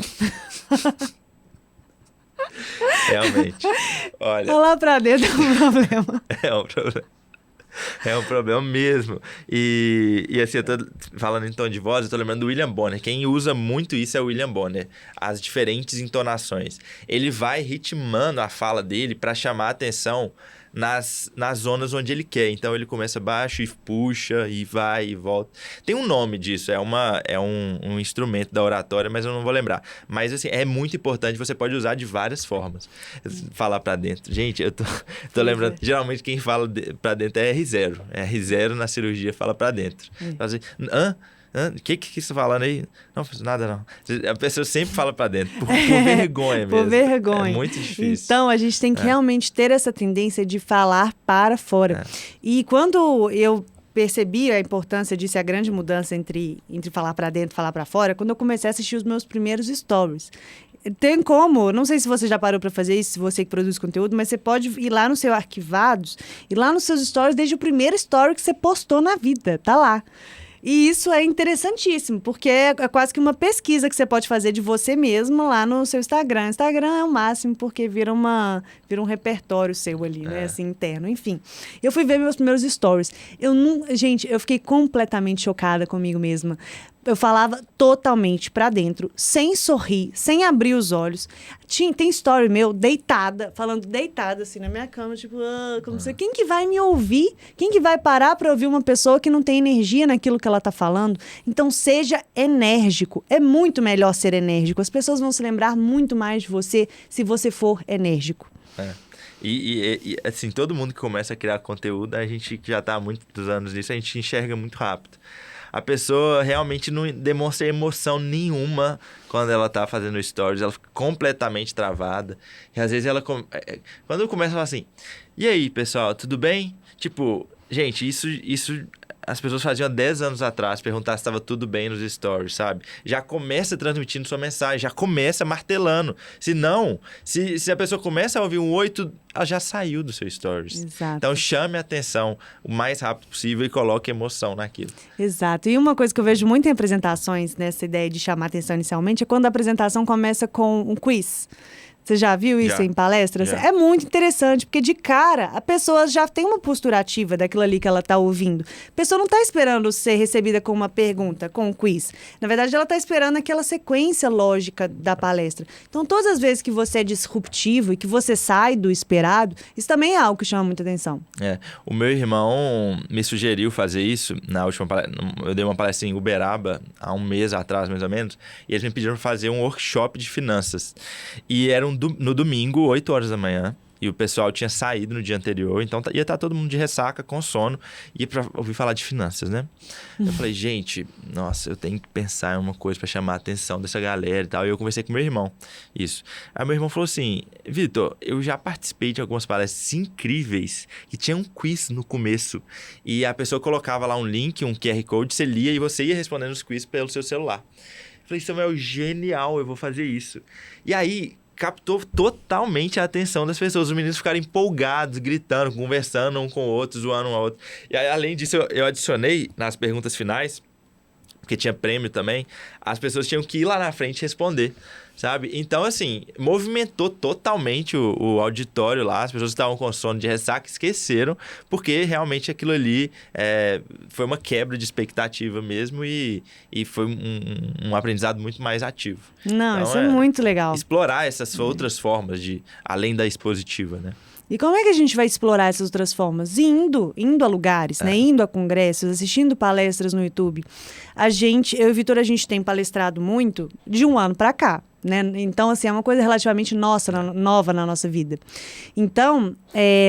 Realmente. Olha, Falar pra dentro é um problema. é um problema. É um problema mesmo. E assim, eu tô falando em tom de voz, eu tô lembrando do William Bonner. Quem usa muito isso é o William Bonner. As diferentes entonações. Ele vai ritmando a fala dele para chamar a atenção nas zonas onde ele quer. Então, ele começa baixo e puxa, e vai e volta. Tem um nome disso, é um instrumento da oratória, mas eu não vou lembrar. Mas, assim, é muito importante, você pode usar de várias formas. Falar pra dentro. Gente, eu tô lembrando, geralmente quem fala pra dentro é R0. É R0 na cirurgia, fala pra dentro. Fala assim, o que você tá falando aí? Não, nada não. A pessoa sempre fala pra dentro, por vergonha mesmo. Por vergonha. É muito difícil. Então, a gente tem que realmente ter essa tendência de falar para fora. E quando eu percebi a importância disso, a grande mudança entre falar para dentro e falar para fora, quando eu comecei a assistir os meus primeiros stories. Tem como, não sei se você já parou para fazer isso, se você que produz conteúdo, mas você pode ir lá no seu arquivados, ir lá nos seus stories, desde o primeiro story que você postou na vida, tá lá. E isso é interessantíssimo, porque é quase que uma pesquisa que você pode fazer de você mesmo lá no seu Instagram. Instagram é o máximo, porque vira um repertório seu ali, né? Assim, interno. Enfim, eu fui ver meus primeiros stories. Gente, eu fiquei completamente chocada comigo mesma. Eu falava totalmente pra dentro, sem sorrir, sem abrir os olhos. Tem story meu, deitada, falando deitada assim na minha cama, tipo, como se, quem que vai me ouvir? Quem que vai parar pra ouvir uma pessoa que não tem energia naquilo que ela tá falando? Então, seja enérgico. É muito melhor ser enérgico. As pessoas vão se lembrar muito mais de você se você for enérgico. E assim, todo mundo que começa a criar conteúdo, a gente que já tá há muitos anos nisso, a gente enxerga muito rápido. A pessoa realmente não demonstra emoção nenhuma quando ela tá fazendo stories. Ela fica completamente travada. E às vezes ela... Quando começa a falar assim... E aí, pessoal, tudo bem? Tipo, gente, isso as pessoas faziam há 10 anos atrás, perguntar se estava tudo bem nos stories, sabe? Já começa transmitindo sua mensagem, já começa martelando. Se não, se a pessoa começa a ouvir um 8, ela já saiu do seu stories. Exato. Então chame a atenção o mais rápido possível e coloque emoção naquilo. Exato. E uma coisa que eu vejo muito em apresentações, nessa ideia de chamar a atenção inicialmente, é quando a apresentação começa com um quiz. Você já viu isso em palestras? Já. É muito interessante, porque de cara a pessoa já tem uma postura ativa daquilo ali que ela está ouvindo. A pessoa não está esperando ser recebida com uma pergunta, com um quiz. Na verdade, ela está esperando aquela sequência lógica da palestra. Então, todas as vezes que você é disruptivo e que você sai do esperado, isso também é algo que chama muita atenção. O meu irmão me sugeriu fazer isso na última palestra. Eu dei uma palestra em Uberaba há um mês atrás, mais ou menos, e eles me pediram para fazer um workshop de finanças. E era no domingo, 8 horas da manhã, e o pessoal tinha saído no dia anterior, então ia estar todo mundo de ressaca, com sono, e ia pra ouvir falar de finanças, né? Eu falei, gente, nossa, eu tenho que pensar em uma coisa para chamar a atenção dessa galera e tal. E eu conversei com meu irmão, isso. Aí meu irmão falou assim, Vitor, eu já participei de algumas palestras incríveis que tinha um quiz no começo, e a pessoa colocava lá um link, um QR Code, você lia e você ia respondendo os quiz pelo seu celular. Eu falei, Samuel, genial, eu vou fazer isso. E aí captou totalmente a atenção das pessoas. Os meninos ficaram empolgados, gritando, conversando um com o outro, zoando um ao outro. E aí, além disso, eu adicionei nas perguntas finais, porque tinha prêmio também, as pessoas tinham que ir lá na frente responder, sabe? Então, assim, movimentou totalmente o auditório lá. As pessoas estavam com sono de ressaca, esqueceram, porque realmente aquilo ali foi uma quebra de expectativa mesmo e foi um aprendizado muito mais ativo. Não, então, isso é muito legal. Explorar essas outras formas, além da expositiva, né? E como é que a gente vai explorar essas outras formas? Indo a lugares, né? Indo a congressos, assistindo palestras no YouTube. Eu e o Vitor, a gente tem palestrado muito de um ano para cá, né? Então, assim, é uma coisa relativamente nova na nossa vida. Então,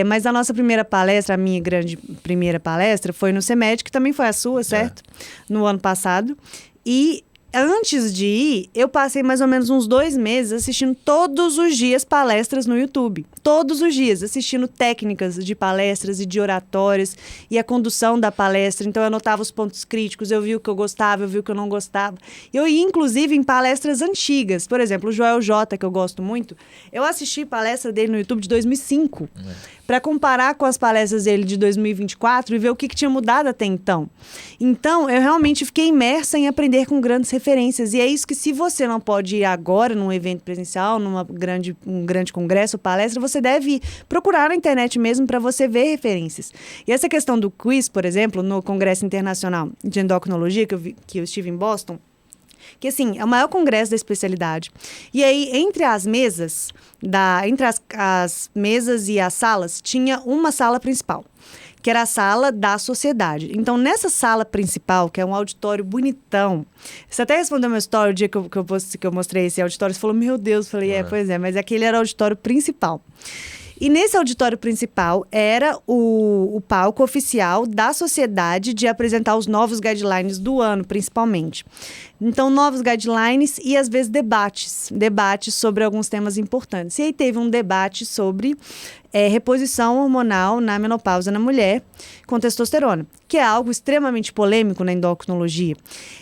mas a nossa primeira palestra, a minha grande primeira palestra, foi no CEMED, que também foi a sua, certo? No ano passado. E antes de ir, eu passei mais ou menos uns 2 meses assistindo todos os dias palestras no YouTube. Todos os dias, assistindo técnicas de palestras e de oratórias e a condução da palestra. Então, eu anotava os pontos críticos, eu vi o que eu gostava, eu vi o que eu não gostava. Eu ia, inclusive, em palestras antigas. Por exemplo, o Joel J, que eu gosto muito, eu assisti palestra dele no YouTube de 2005. Para comparar com as palestras dele de 2024 e ver o que tinha mudado até então. Então, eu realmente fiquei imersa em aprender com grandes referências. E é isso que, se você não pode ir agora num evento presencial, um grande congresso, palestra, você deve procurar na internet mesmo para você ver referências. E essa questão do quiz, por exemplo, no Congresso Internacional de Endocrinologia, que eu estive em Boston, que, assim, é o maior congresso da especialidade. E aí, entre as mesas, as mesas e as salas, tinha uma sala principal, que era a sala da sociedade. Então, nessa sala principal, que é um auditório bonitão, você até respondeu meu story o dia que eu mostrei esse auditório, você falou, meu Deus, eu falei, pois é, mas aquele era o auditório principal. E nesse auditório principal era o palco oficial da sociedade de apresentar os novos guidelines do ano, principalmente. Então, novos guidelines e, às vezes, debates sobre alguns temas importantes. E aí teve um debate sobre reposição hormonal na menopausa na mulher com testosterona, que é algo extremamente polêmico na endocrinologia.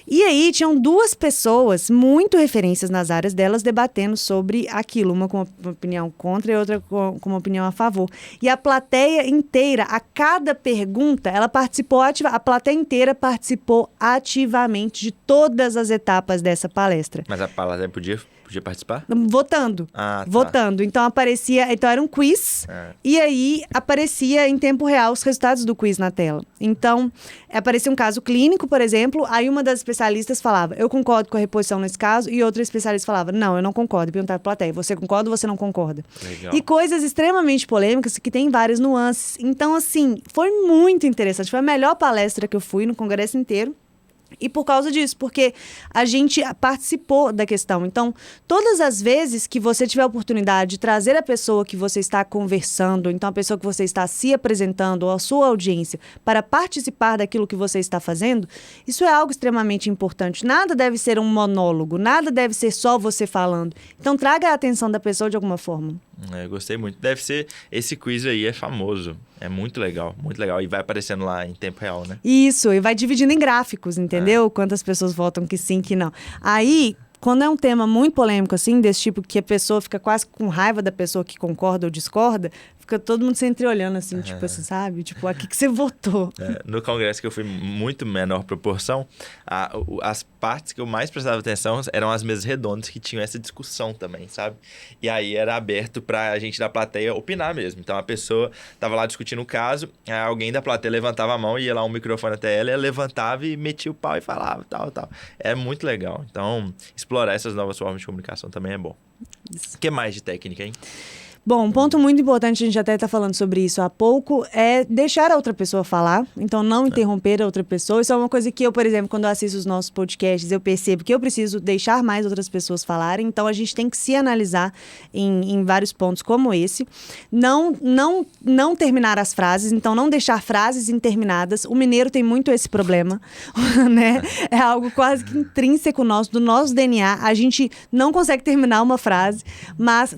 E aí tinham 2 pessoas, muito referências nas áreas delas, debatendo sobre aquilo, uma com uma opinião contra e outra com uma opinião a favor. E a plateia inteira, a cada pergunta, ela participou a plateia inteira participou ativamente de todas as etapas dessa palestra. Mas a plateia podia participar? Votando. Ah, tá. Votando. Então, era um quiz E aí aparecia em tempo real os resultados do quiz na tela. Então, aparecia um caso clínico, por exemplo, aí uma das especialistas falava, eu concordo com a reposição nesse caso, e outra especialista falava, não, eu não concordo. E perguntava para a plateia, você concorda ou você não concorda? Legal. E coisas extremamente polêmicas que tem várias nuances. Então, assim, foi muito interessante. Foi a melhor palestra que eu fui no congresso inteiro. E por causa disso, porque a gente participou da questão. Então, todas as vezes que você tiver a oportunidade de trazer a pessoa que você está conversando, então a pessoa que você está se apresentando, ou a sua audiência, para participar daquilo que você está fazendo, isso é algo extremamente importante. Nada deve ser um monólogo, nada deve ser só você falando. Então, traga a atenção da pessoa de alguma forma. Eu gostei muito. Deve ser... Esse quiz aí é famoso. É muito legal, muito legal. E vai aparecendo lá em tempo real, né? Isso, e vai dividindo em gráficos, entendeu? Quantas pessoas votam que sim, que não. Aí, quando é um tema muito polêmico, assim, desse tipo que a pessoa fica quase com raiva da pessoa que concorda ou discorda, fica todo mundo se entreolhando, assim, tipo assim, sabe? Tipo, aqui que você votou. No congresso que eu fui muito menor proporção, as partes que eu mais prestava atenção eram as mesas redondas que tinham essa discussão também, sabe? E aí era aberto pra gente da plateia opinar mesmo. Então a pessoa tava lá discutindo o caso, aí alguém da plateia levantava a mão, ia lá um microfone até ela, levantava e metia o pau e falava, tal. É muito legal. Então, explorar essas novas formas de comunicação também é bom. O que mais de técnica, hein? Bom, um ponto muito importante, a gente até está falando sobre isso há pouco, é deixar a outra pessoa falar, então não interromper a outra pessoa. Isso é uma coisa que eu, por exemplo, quando eu assisto os nossos podcasts, eu percebo que eu preciso deixar mais outras pessoas falarem, então a gente tem que se analisar em vários pontos como esse. Não terminar as frases, então não deixar frases interminadas. O mineiro tem muito esse problema, né? É algo quase que intrínseco nosso, do nosso DNA. A gente não consegue terminar uma frase, mas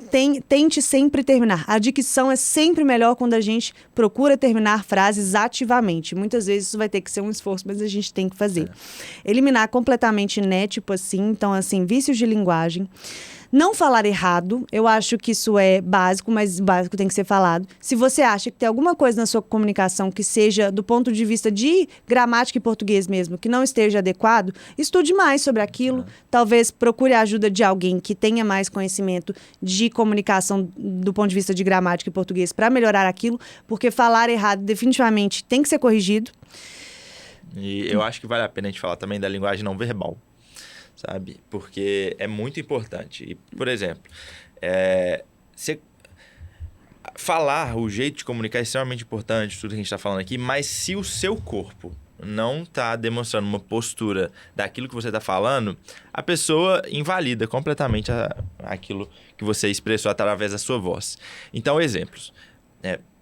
tente sempre terminar. A dicção é sempre melhor quando a gente procura terminar frases ativamente. Muitas vezes isso vai ter que ser um esforço, mas a gente tem que fazer. Eliminar completamente tipo assim, então assim, vícios de linguagem. Não falar errado, eu acho que isso é básico, mas básico tem que ser falado. Se você acha que tem alguma coisa na sua comunicação que seja, do ponto de vista de gramática e português mesmo, que não esteja adequado, estude mais sobre aquilo. Talvez procure a ajuda de alguém que tenha mais conhecimento de comunicação do ponto de vista de gramática e português para melhorar aquilo, porque falar errado definitivamente tem que ser corrigido. E eu acho que vale a pena a gente falar também da linguagem não verbal, sabe? Porque é muito importante. E, por exemplo, falar, o jeito de comunicar é extremamente importante, tudo que a gente está falando aqui, mas se o seu corpo não está demonstrando uma postura daquilo que você está falando, a pessoa invalida completamente aquilo que você expressou através da sua voz. Então, exemplos.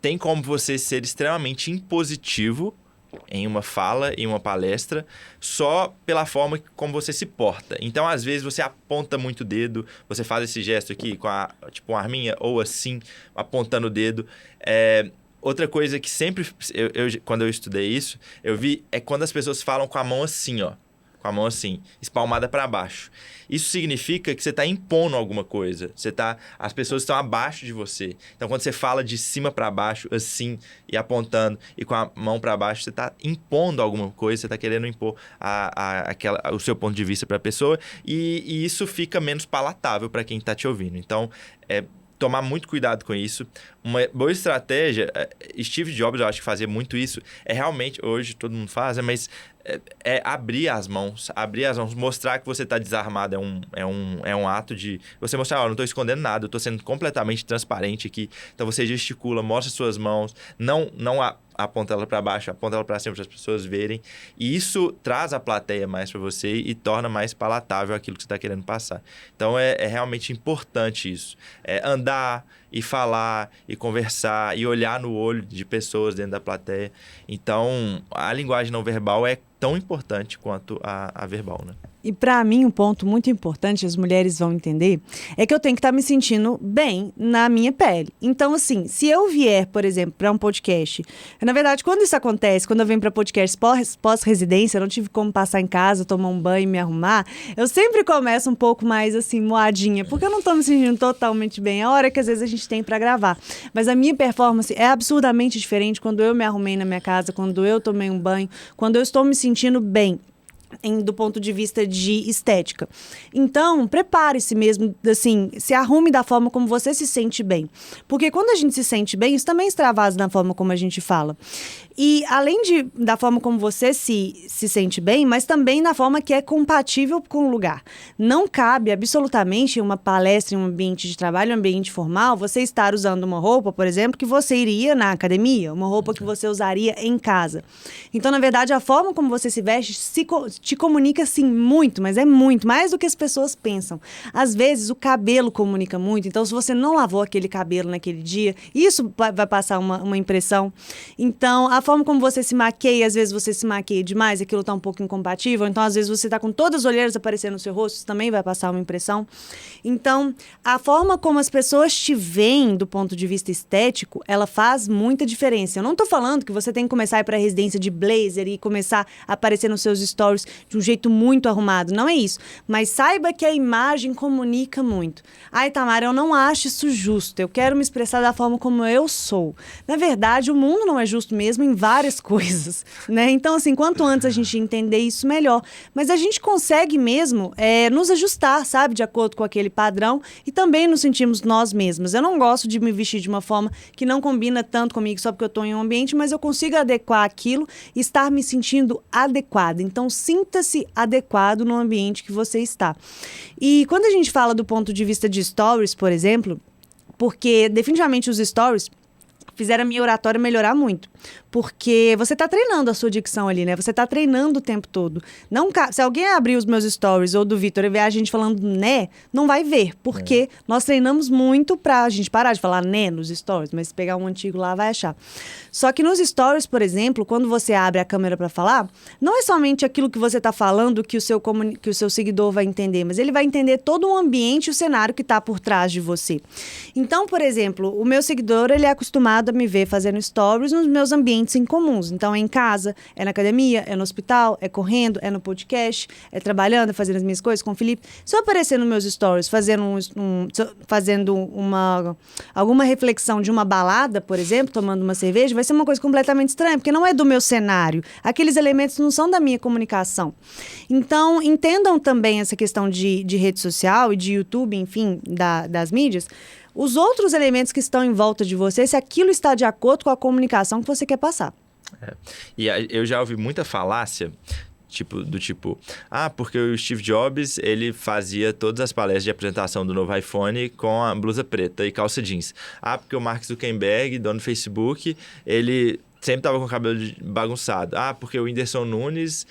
Tem como você ser extremamente impositivo em uma fala, em uma palestra, só pela forma como você se porta. Então, às vezes, você aponta muito o dedo, você faz esse gesto aqui com tipo uma arminha, ou assim, apontando o dedo. Outra coisa que sempre, quando eu estudei isso, eu vi, é quando as pessoas falam com a mão assim, ó. Com a mão assim, espalmada para baixo. Isso significa que você está impondo alguma coisa. As pessoas estão abaixo de você. Então, quando você fala de cima para baixo, assim, e apontando, e com a mão para baixo, você está impondo alguma coisa, você está querendo impor o seu ponto de vista para a pessoa, e isso fica menos palatável para quem está te ouvindo. Então, tomar muito cuidado com isso. Uma boa estratégia, Steve Jobs, eu acho que fazia muito isso, realmente, hoje todo mundo faz, mas abrir as mãos, mostrar que você está desarmado, é um ato de você mostrar, não estou escondendo nada, eu estou sendo completamente transparente aqui. Então você gesticula, mostra suas mãos, não aponta ela para baixo, aponta ela para cima para as pessoas verem, e isso traz a plateia mais para você e torna mais palatável aquilo que você está querendo passar. Então é realmente importante isso, andar e falar e conversar e olhar no olho de pessoas dentro da plateia. Então a linguagem não verbal é tão importante quanto a verbal, né? E para mim, um ponto muito importante, as mulheres vão entender, é que eu tenho que estar me sentindo bem na minha pele. Então, assim, se eu vier, por exemplo, para um podcast, na verdade, quando isso acontece, quando eu venho para podcast pós-residência, eu não tive como passar em casa, tomar um banho e me arrumar, eu sempre começo um pouco mais, assim, moadinha, porque eu não tô me sentindo totalmente bem. A hora que às vezes a gente tem para gravar. Mas a minha performance é absurdamente diferente quando eu me arrumei na minha casa, quando eu tomei um banho, quando eu estou me sentindo bem. do ponto de vista de estética. Então, prepare-se mesmo, assim, se arrume da forma como você se sente bem. Porque quando a gente se sente bem, isso também extravasa na forma como a gente fala. E além da forma como você se sente bem, mas também na forma que é compatível com o lugar. Não cabe absolutamente em uma palestra, em um ambiente de trabalho, um ambiente formal, você estar usando uma roupa, por exemplo, que você iria na academia, uma roupa que você usaria em casa. Então, na verdade, a forma como você se veste te comunica, sim, muito, mas é muito, mais do que as pessoas pensam. Às vezes, o cabelo comunica muito, então, se você não lavou aquele cabelo naquele dia, isso vai passar uma impressão. Então, a forma como você se maqueia, às vezes você se maqueia demais, aquilo está um pouco incompatível, então, às vezes, você está com todas as olheiras aparecendo no seu rosto, isso também vai passar uma impressão. Então, a forma como as pessoas te veem do ponto de vista estético, ela faz muita diferença. Eu não estou falando que você tem que começar a ir para a residência de blazer e começar a aparecer nos seus stories de um jeito muito arrumado. Não é isso. Mas saiba que a imagem comunica muito. Ai, Tamara, eu não acho isso justo. Eu quero me expressar da forma como eu sou. Na verdade, o mundo não é justo mesmo em várias coisas, né? Então, assim, quanto antes a gente entender isso, melhor. Mas a gente consegue mesmo nos ajustar, sabe? De acordo com aquele padrão e também nos sentimos nós mesmos. Eu não gosto de me vestir de uma forma que não combina tanto comigo só porque eu estou em um ambiente, mas eu consigo adequar aquilo e estar me sentindo adequada. Então, sinta-se adequado no ambiente que você está. E quando a gente fala do ponto de vista de stories, por exemplo, porque definitivamente os stories fizeram a minha oratória melhorar muito. Porque você está treinando a sua dicção ali, né? Você está treinando o tempo todo. Se alguém abrir os meus stories ou do Vitor e ver a gente falando né, não vai ver. Porque nós treinamos muito pra gente parar de falar né nos stories. Mas se pegar um antigo lá, vai achar. Só que nos stories, por exemplo, quando você abre a câmera para falar, não é somente aquilo que você está falando que o seu seguidor vai entender, mas ele vai entender todo o ambiente e o cenário que está por trás de você. Então, por exemplo, o meu seguidor, ele é acostumado a me ver fazendo stories nos meus ambientes incomuns. Então, é em casa, é na academia, é no hospital, é correndo, é no podcast, é trabalhando, é fazendo as minhas coisas com o Felipe. Se eu aparecer nos meus stories fazendo alguma reflexão de uma balada, por exemplo, tomando uma cerveja, vai ser uma coisa completamente estranha, porque não é do meu cenário. Aqueles elementos não são da minha comunicação. Então, entendam também essa questão de rede social e de YouTube, enfim, das mídias, os outros elementos que estão em volta de você, se aquilo está de acordo com a comunicação que você quer passar. E eu já ouvi muita falácia, porque o Steve Jobs, ele fazia todas as palestras de apresentação do novo iPhone com a blusa preta e calça jeans. Porque o Mark Zuckerberg, dono do Facebook, ele sempre tava com o cabelo bagunçado. Porque o Whindersson Nunes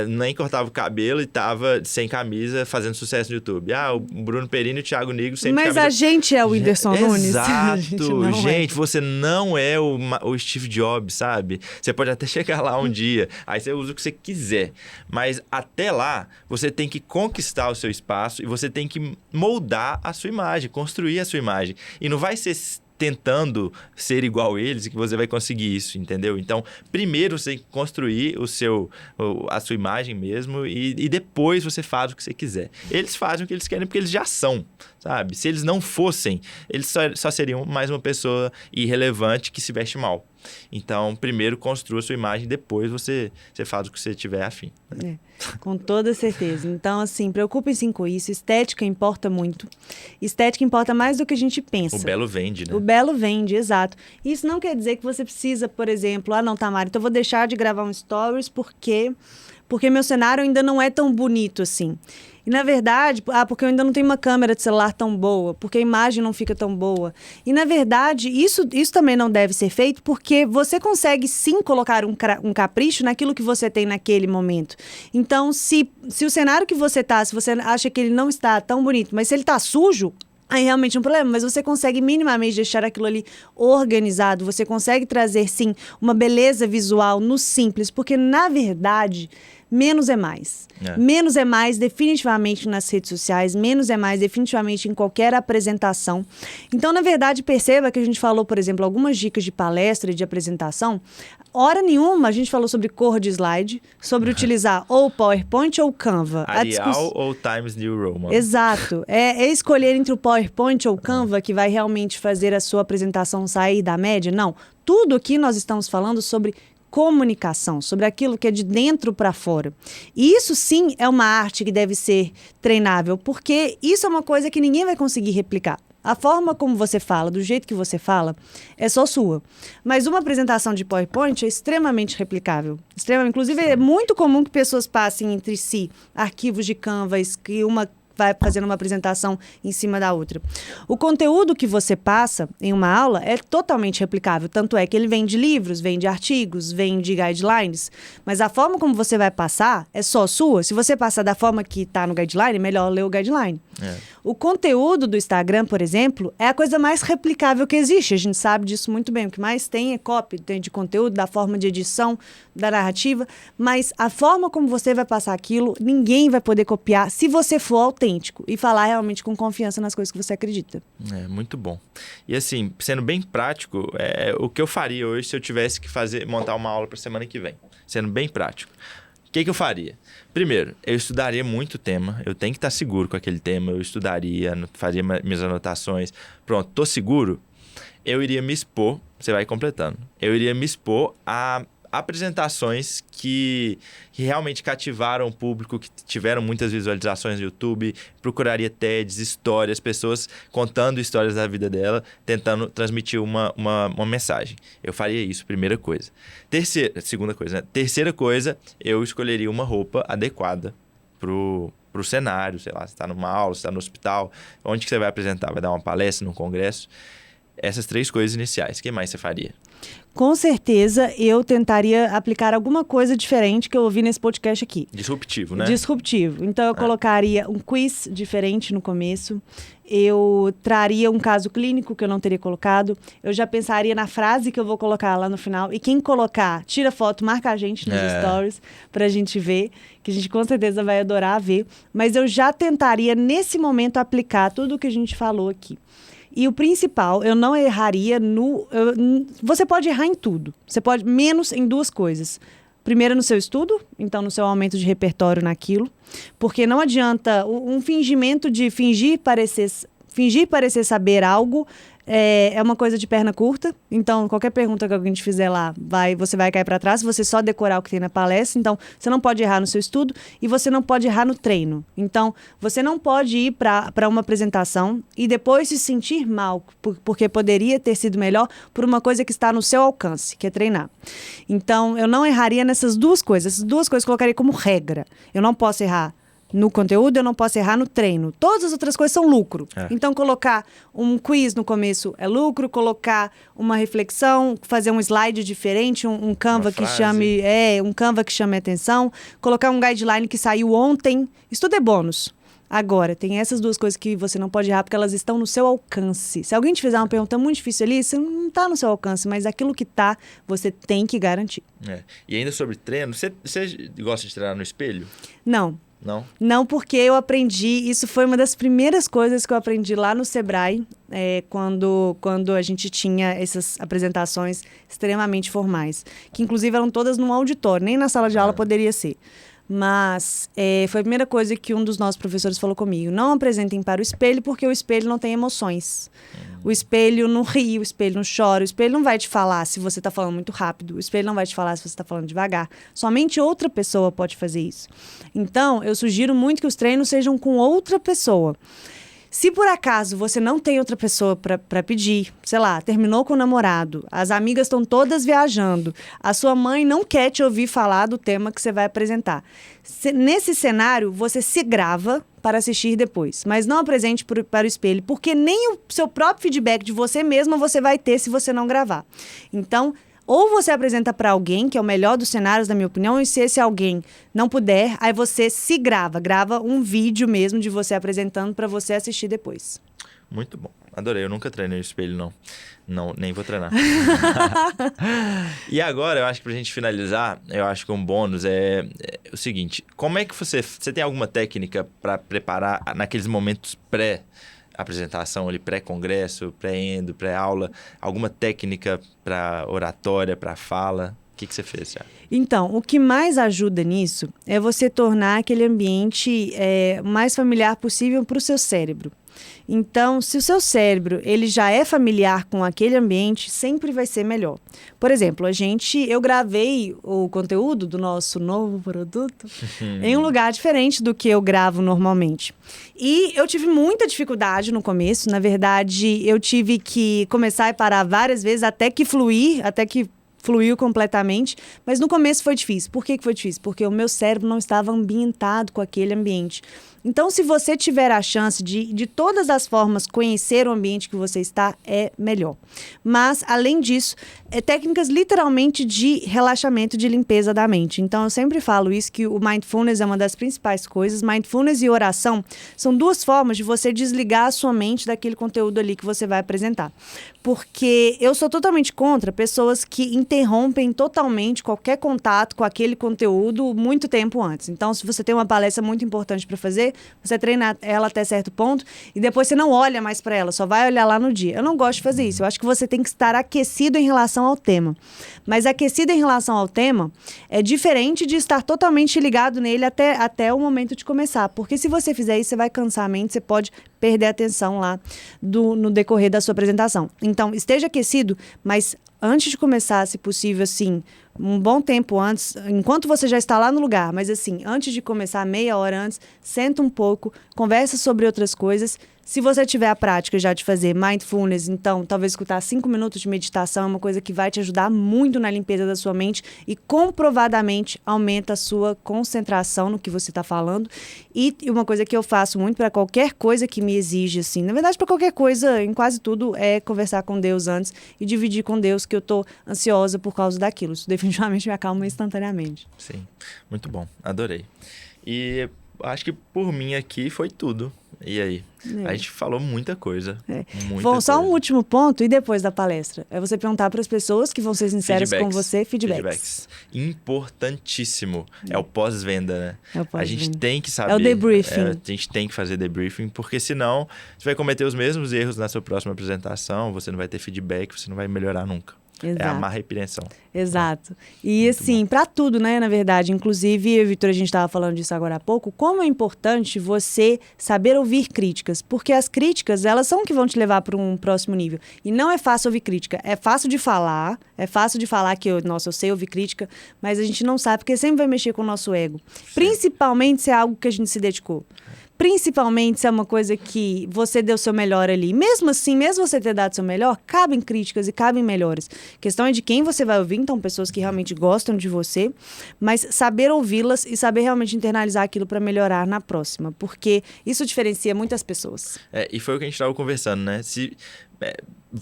nem cortava o cabelo e tava sem camisa fazendo sucesso no YouTube. O Bruno Perini e o Thiago Nigro sempre Mas a gente é o Whindersson Nunes. Exato. Gente, você não é o Steve Jobs, sabe? Você pode até chegar lá um dia, aí você usa o que você quiser. Mas até lá, você tem que conquistar o seu espaço e você tem que moldar a sua imagem, construir a sua imagem. E não vai ser tentando ser igual a eles e que você vai conseguir isso, entendeu? Então, primeiro você tem que construir a sua imagem mesmo e depois você faz o que você quiser. Eles fazem o que eles querem porque eles já são, sabe? Se eles não fossem, eles só seriam mais uma pessoa irrelevante que se veste mal. Então, primeiro construa a sua imagem, depois você faz o que você tiver afim. Com toda certeza. Então, assim, preocupem-se com isso. Estética importa muito. Estética importa mais do que a gente pensa. O belo vende, né? O belo vende, exato. Isso não quer dizer que você precisa, por exemplo, não, Tamara, então eu vou deixar de gravar um stories porque meu cenário ainda não é tão bonito assim. E, na verdade, porque eu ainda não tenho uma câmera de celular tão boa, porque a imagem não fica tão boa. E, na verdade, isso também não deve ser feito porque você consegue, sim, colocar um capricho naquilo que você tem naquele momento. Então, se o cenário que você está, se você acha que ele não está tão bonito, mas se ele está sujo, aí realmente é um problema, mas você consegue minimamente deixar aquilo ali organizado, você consegue trazer, sim, uma beleza visual no simples, porque, na verdade, menos é mais. Menos é mais definitivamente nas redes sociais, menos é mais definitivamente em qualquer apresentação. Então, na verdade, perceba que a gente falou, por exemplo, algumas dicas de palestra e de apresentação. Hora nenhuma a gente falou sobre cor de slide, sobre utilizar ou PowerPoint ou Canva. Arial ou Times New Roman. Exato. É escolher entre o PowerPoint ou Canva que vai realmente fazer a sua apresentação sair da média? Não. Tudo aqui nós estamos falando sobre comunicação, sobre aquilo que é de dentro para fora. E isso sim é uma arte que deve ser treinável, porque isso é uma coisa que ninguém vai conseguir replicar. A forma como você fala, do jeito que você fala, é só sua. Mas uma apresentação de PowerPoint é extremamente replicável. Inclusive, é muito comum que pessoas passem entre si arquivos de Canvas, que uma vai fazendo uma apresentação em cima da outra. O conteúdo que você passa em uma aula é totalmente replicável, tanto é que ele vem de livros, vem de artigos, vem de guidelines, mas a forma como você vai passar é só sua. Se você passar da forma que está no guideline, é melhor ler o guideline. O conteúdo do Instagram, por exemplo, é a coisa mais replicável que existe. A gente sabe disso muito bem. O que mais tem é copy, tem de conteúdo, da forma de edição, da narrativa, mas a forma como você vai passar aquilo, ninguém vai poder copiar se você for autêntico e falar realmente com confiança nas coisas que você acredita. É, muito bom. E assim, sendo bem prático, o que eu faria hoje se eu tivesse que montar uma aula para semana que vem? Sendo bem prático. O que eu faria? Primeiro, eu estudaria muito o tema. Eu tenho que estar seguro com aquele tema. Eu estudaria, faria minhas anotações. Pronto, tô seguro. Eu iria me expor, você vai completando. Eu iria me expor a apresentações que realmente cativaram o público, que tiveram muitas visualizações no YouTube. Procuraria TEDs, histórias, pessoas contando histórias da vida dela, tentando transmitir uma mensagem. Eu faria isso, primeira coisa. Segunda coisa, né? Terceira coisa, eu escolheria uma roupa adequada pro cenário, sei lá, você está numa aula, você está no hospital, onde que você vai apresentar? Vai dar uma palestra, num congresso? Essas 3 coisas iniciais. O que mais você faria? Com certeza, eu tentaria aplicar alguma coisa diferente que eu ouvi nesse podcast aqui. Disruptivo, né? Disruptivo. Então, eu colocaria um quiz diferente no começo. Eu traria um caso clínico que eu não teria colocado. Eu já pensaria na frase que eu vou colocar lá no final. E quem colocar, tira foto, marca a gente nos stories pra gente ver, que a gente com certeza vai adorar ver. Mas eu já tentaria, nesse momento, aplicar tudo o que a gente falou aqui. E o principal, eu não erraria você pode errar em tudo. Você pode, menos em 2 coisas. Primeiro, no seu estudo, então no seu aumento de repertório naquilo. Porque não adianta um fingimento de fingir parecer saber algo. É uma coisa de perna curta, então qualquer pergunta que alguém te fizer lá, você vai cair para trás, se você só decorar o que tem na palestra. Então, você não pode errar no seu estudo e você não pode errar no treino. Então, você não pode ir para uma apresentação e depois se sentir mal, porque poderia ter sido melhor por uma coisa que está no seu alcance, que é treinar. Então, eu não erraria nessas 2 coisas. Essas 2 coisas eu colocaria como regra. Eu não posso errar no conteúdo, eu não posso errar no treino. Todas as outras coisas são lucro. Então, colocar um quiz no começo é lucro, colocar uma reflexão, fazer um slide diferente, um Canva que chame... um Canva que chame atenção, colocar um guideline que saiu ontem. Isso tudo é bônus. Agora, tem essas 2 coisas que você não pode errar porque elas estão no seu alcance. Se alguém te fizer uma pergunta muito difícil ali, você não está no seu alcance, mas aquilo que está, você tem que garantir. E ainda sobre treino, você gosta de treinar no espelho? Não. Não? Não, porque eu aprendi, isso foi uma das primeiras coisas que eu aprendi lá no Sebrae, quando a gente tinha essas apresentações extremamente formais, que inclusive eram todas num auditório, nem na sala de aula poderia ser. Mas foi a primeira coisa que um dos nossos professores falou comigo. Não apresentem para o espelho, porque o espelho não tem emoções. O espelho não ri, o espelho não chora, o espelho não vai te falar se você está falando muito rápido, o espelho não vai te falar se você está falando devagar. Somente outra pessoa pode fazer isso. Então, eu sugiro muito que os treinos sejam com outra pessoa. Se por acaso você não tem outra pessoa para pedir, sei lá, terminou com o namorado, as amigas estão todas viajando, a sua mãe não quer te ouvir falar do tema que você vai apresentar. Nesse cenário, você se grava para assistir depois, mas não apresente para o espelho, porque nem o seu próprio feedback de você mesma você vai ter se você não gravar. Então, ou você apresenta para alguém, que é o melhor dos cenários, na minha opinião, e se esse alguém não puder, aí você se grava um vídeo mesmo de você apresentando para você assistir depois. Muito bom. Adorei. Eu nunca treinei no espelho, não. Não, nem vou treinar. E agora, eu acho que pra gente finalizar, eu acho que um bônus é o seguinte. Como é que você tem alguma técnica para preparar naqueles momentos pré-apresentação, ali, pré-congresso, pré-endo, pré-aula, alguma técnica para oratória, para fala? O que você fez já? Então, o que mais ajuda nisso é você tornar aquele ambiente mais familiar possível para o seu cérebro. Então, se o seu cérebro ele já é familiar com aquele ambiente, sempre vai ser melhor. Por exemplo, eu gravei o conteúdo do nosso novo produto em um lugar diferente do que eu gravo normalmente. E eu tive muita dificuldade no começo. Na verdade, eu tive que começar e parar várias vezes até que fluiu completamente, mas no começo foi difícil. Por que foi difícil? Porque o meu cérebro não estava ambientado com aquele ambiente. Então, se você tiver a chance de todas as formas conhecer o ambiente que você está, é melhor. Mas, além disso, técnicas literalmente de relaxamento, de limpeza da mente. Então, eu sempre falo isso, que o mindfulness é uma das principais coisas. Mindfulness e oração são duas formas de você desligar a sua mente daquele conteúdo ali que você vai apresentar. Porque eu sou totalmente contra pessoas que interrompem totalmente qualquer contato com aquele conteúdo muito tempo antes. Então, se você tem uma palestra muito importante para fazer, você treina ela até certo ponto e depois você não olha mais para ela, só vai olhar lá no dia. Eu não gosto de fazer isso. Eu acho que você tem que estar aquecido em relação ao tema. Mas aquecido em relação ao tema é diferente de estar totalmente ligado nele até o momento de começar. Porque se você fizer isso, você vai cansar a mente, você pode perder a atenção lá no decorrer da sua apresentação. Então, esteja aquecido, mas antes de começar, se possível, assim, um bom tempo antes, enquanto você já está lá no lugar, mas assim, antes de começar, meia hora antes, senta um pouco, conversa sobre outras coisas. Se você tiver a prática já de fazer mindfulness, então talvez escutar 5 minutos de meditação é uma coisa que vai te ajudar muito na limpeza da sua mente e comprovadamente aumenta a sua concentração no que você está falando. E uma coisa que eu faço muito para qualquer coisa que me exige, assim, na verdade para qualquer coisa, em quase tudo, é conversar com Deus antes e dividir com Deus que eu estou ansiosa por causa daquilo. Isso definitivamente me acalma instantaneamente. Sim, muito bom, adorei. E acho que por mim aqui foi tudo. E aí? A gente falou muita coisa. Só um último ponto, e depois da palestra? É você perguntar para as pessoas que vão ser sinceras com você, feedbacks. Importantíssimo. É o pós-venda, né? A gente tem que saber. É o debriefing. A gente tem que fazer debriefing, porque senão você vai cometer os mesmos erros na sua próxima apresentação, você não vai ter feedback, você não vai melhorar nunca. Exato. É amarra e repreensão. Exato. E muito assim, para tudo, né, na verdade. Inclusive, Vitor, a gente estava falando disso agora há pouco, como é importante você saber ouvir críticas. Porque as críticas, elas são o que vão te levar para um próximo nível. E não é fácil ouvir crítica. É fácil de falar que, eu sei ouvir crítica, mas a gente não sabe, porque sempre vai mexer com o nosso ego. Sim. Principalmente se é algo que a gente se dedicou. Principalmente se é uma coisa que você deu seu melhor ali. Mesmo assim, mesmo você ter dado seu melhor, cabem críticas e cabem melhores. A questão é de quem você vai ouvir, então pessoas que realmente gostam de você, mas saber ouvi-las e saber realmente internalizar aquilo para melhorar na próxima, porque isso diferencia muitas pessoas. E foi o que a gente estava conversando, né?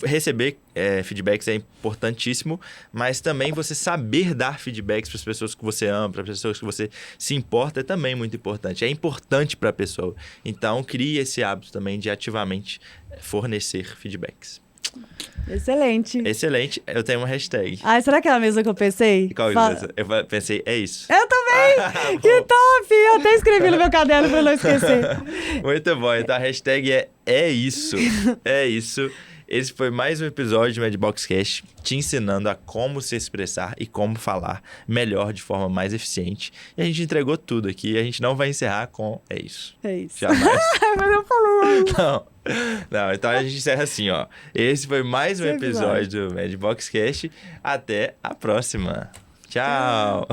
Receber feedbacks é importantíssimo, mas também você saber dar feedbacks para as pessoas que você ama, para as pessoas que você se importa, é também muito importante. É importante para a pessoa. Então, crie esse hábito também de ativamente fornecer feedbacks. Excelente. Excelente. Eu tenho uma hashtag. Será que é a mesma que eu pensei? Qual é? Eu pensei, é isso. Eu também! Que top! Eu até escrevi no meu caderno para não esquecer. Muito bom. Então, a hashtag é isso. É isso. Esse foi mais um episódio do Madbox Cast, te ensinando a como se expressar e como falar melhor, de forma mais eficiente. E a gente entregou tudo aqui. A gente não vai encerrar com é isso. É isso. Jamais. Mas eu falei. Não, então a gente encerra assim, ó. Esse foi mais um episódio do Madbox Cast. Até a próxima. Tchau.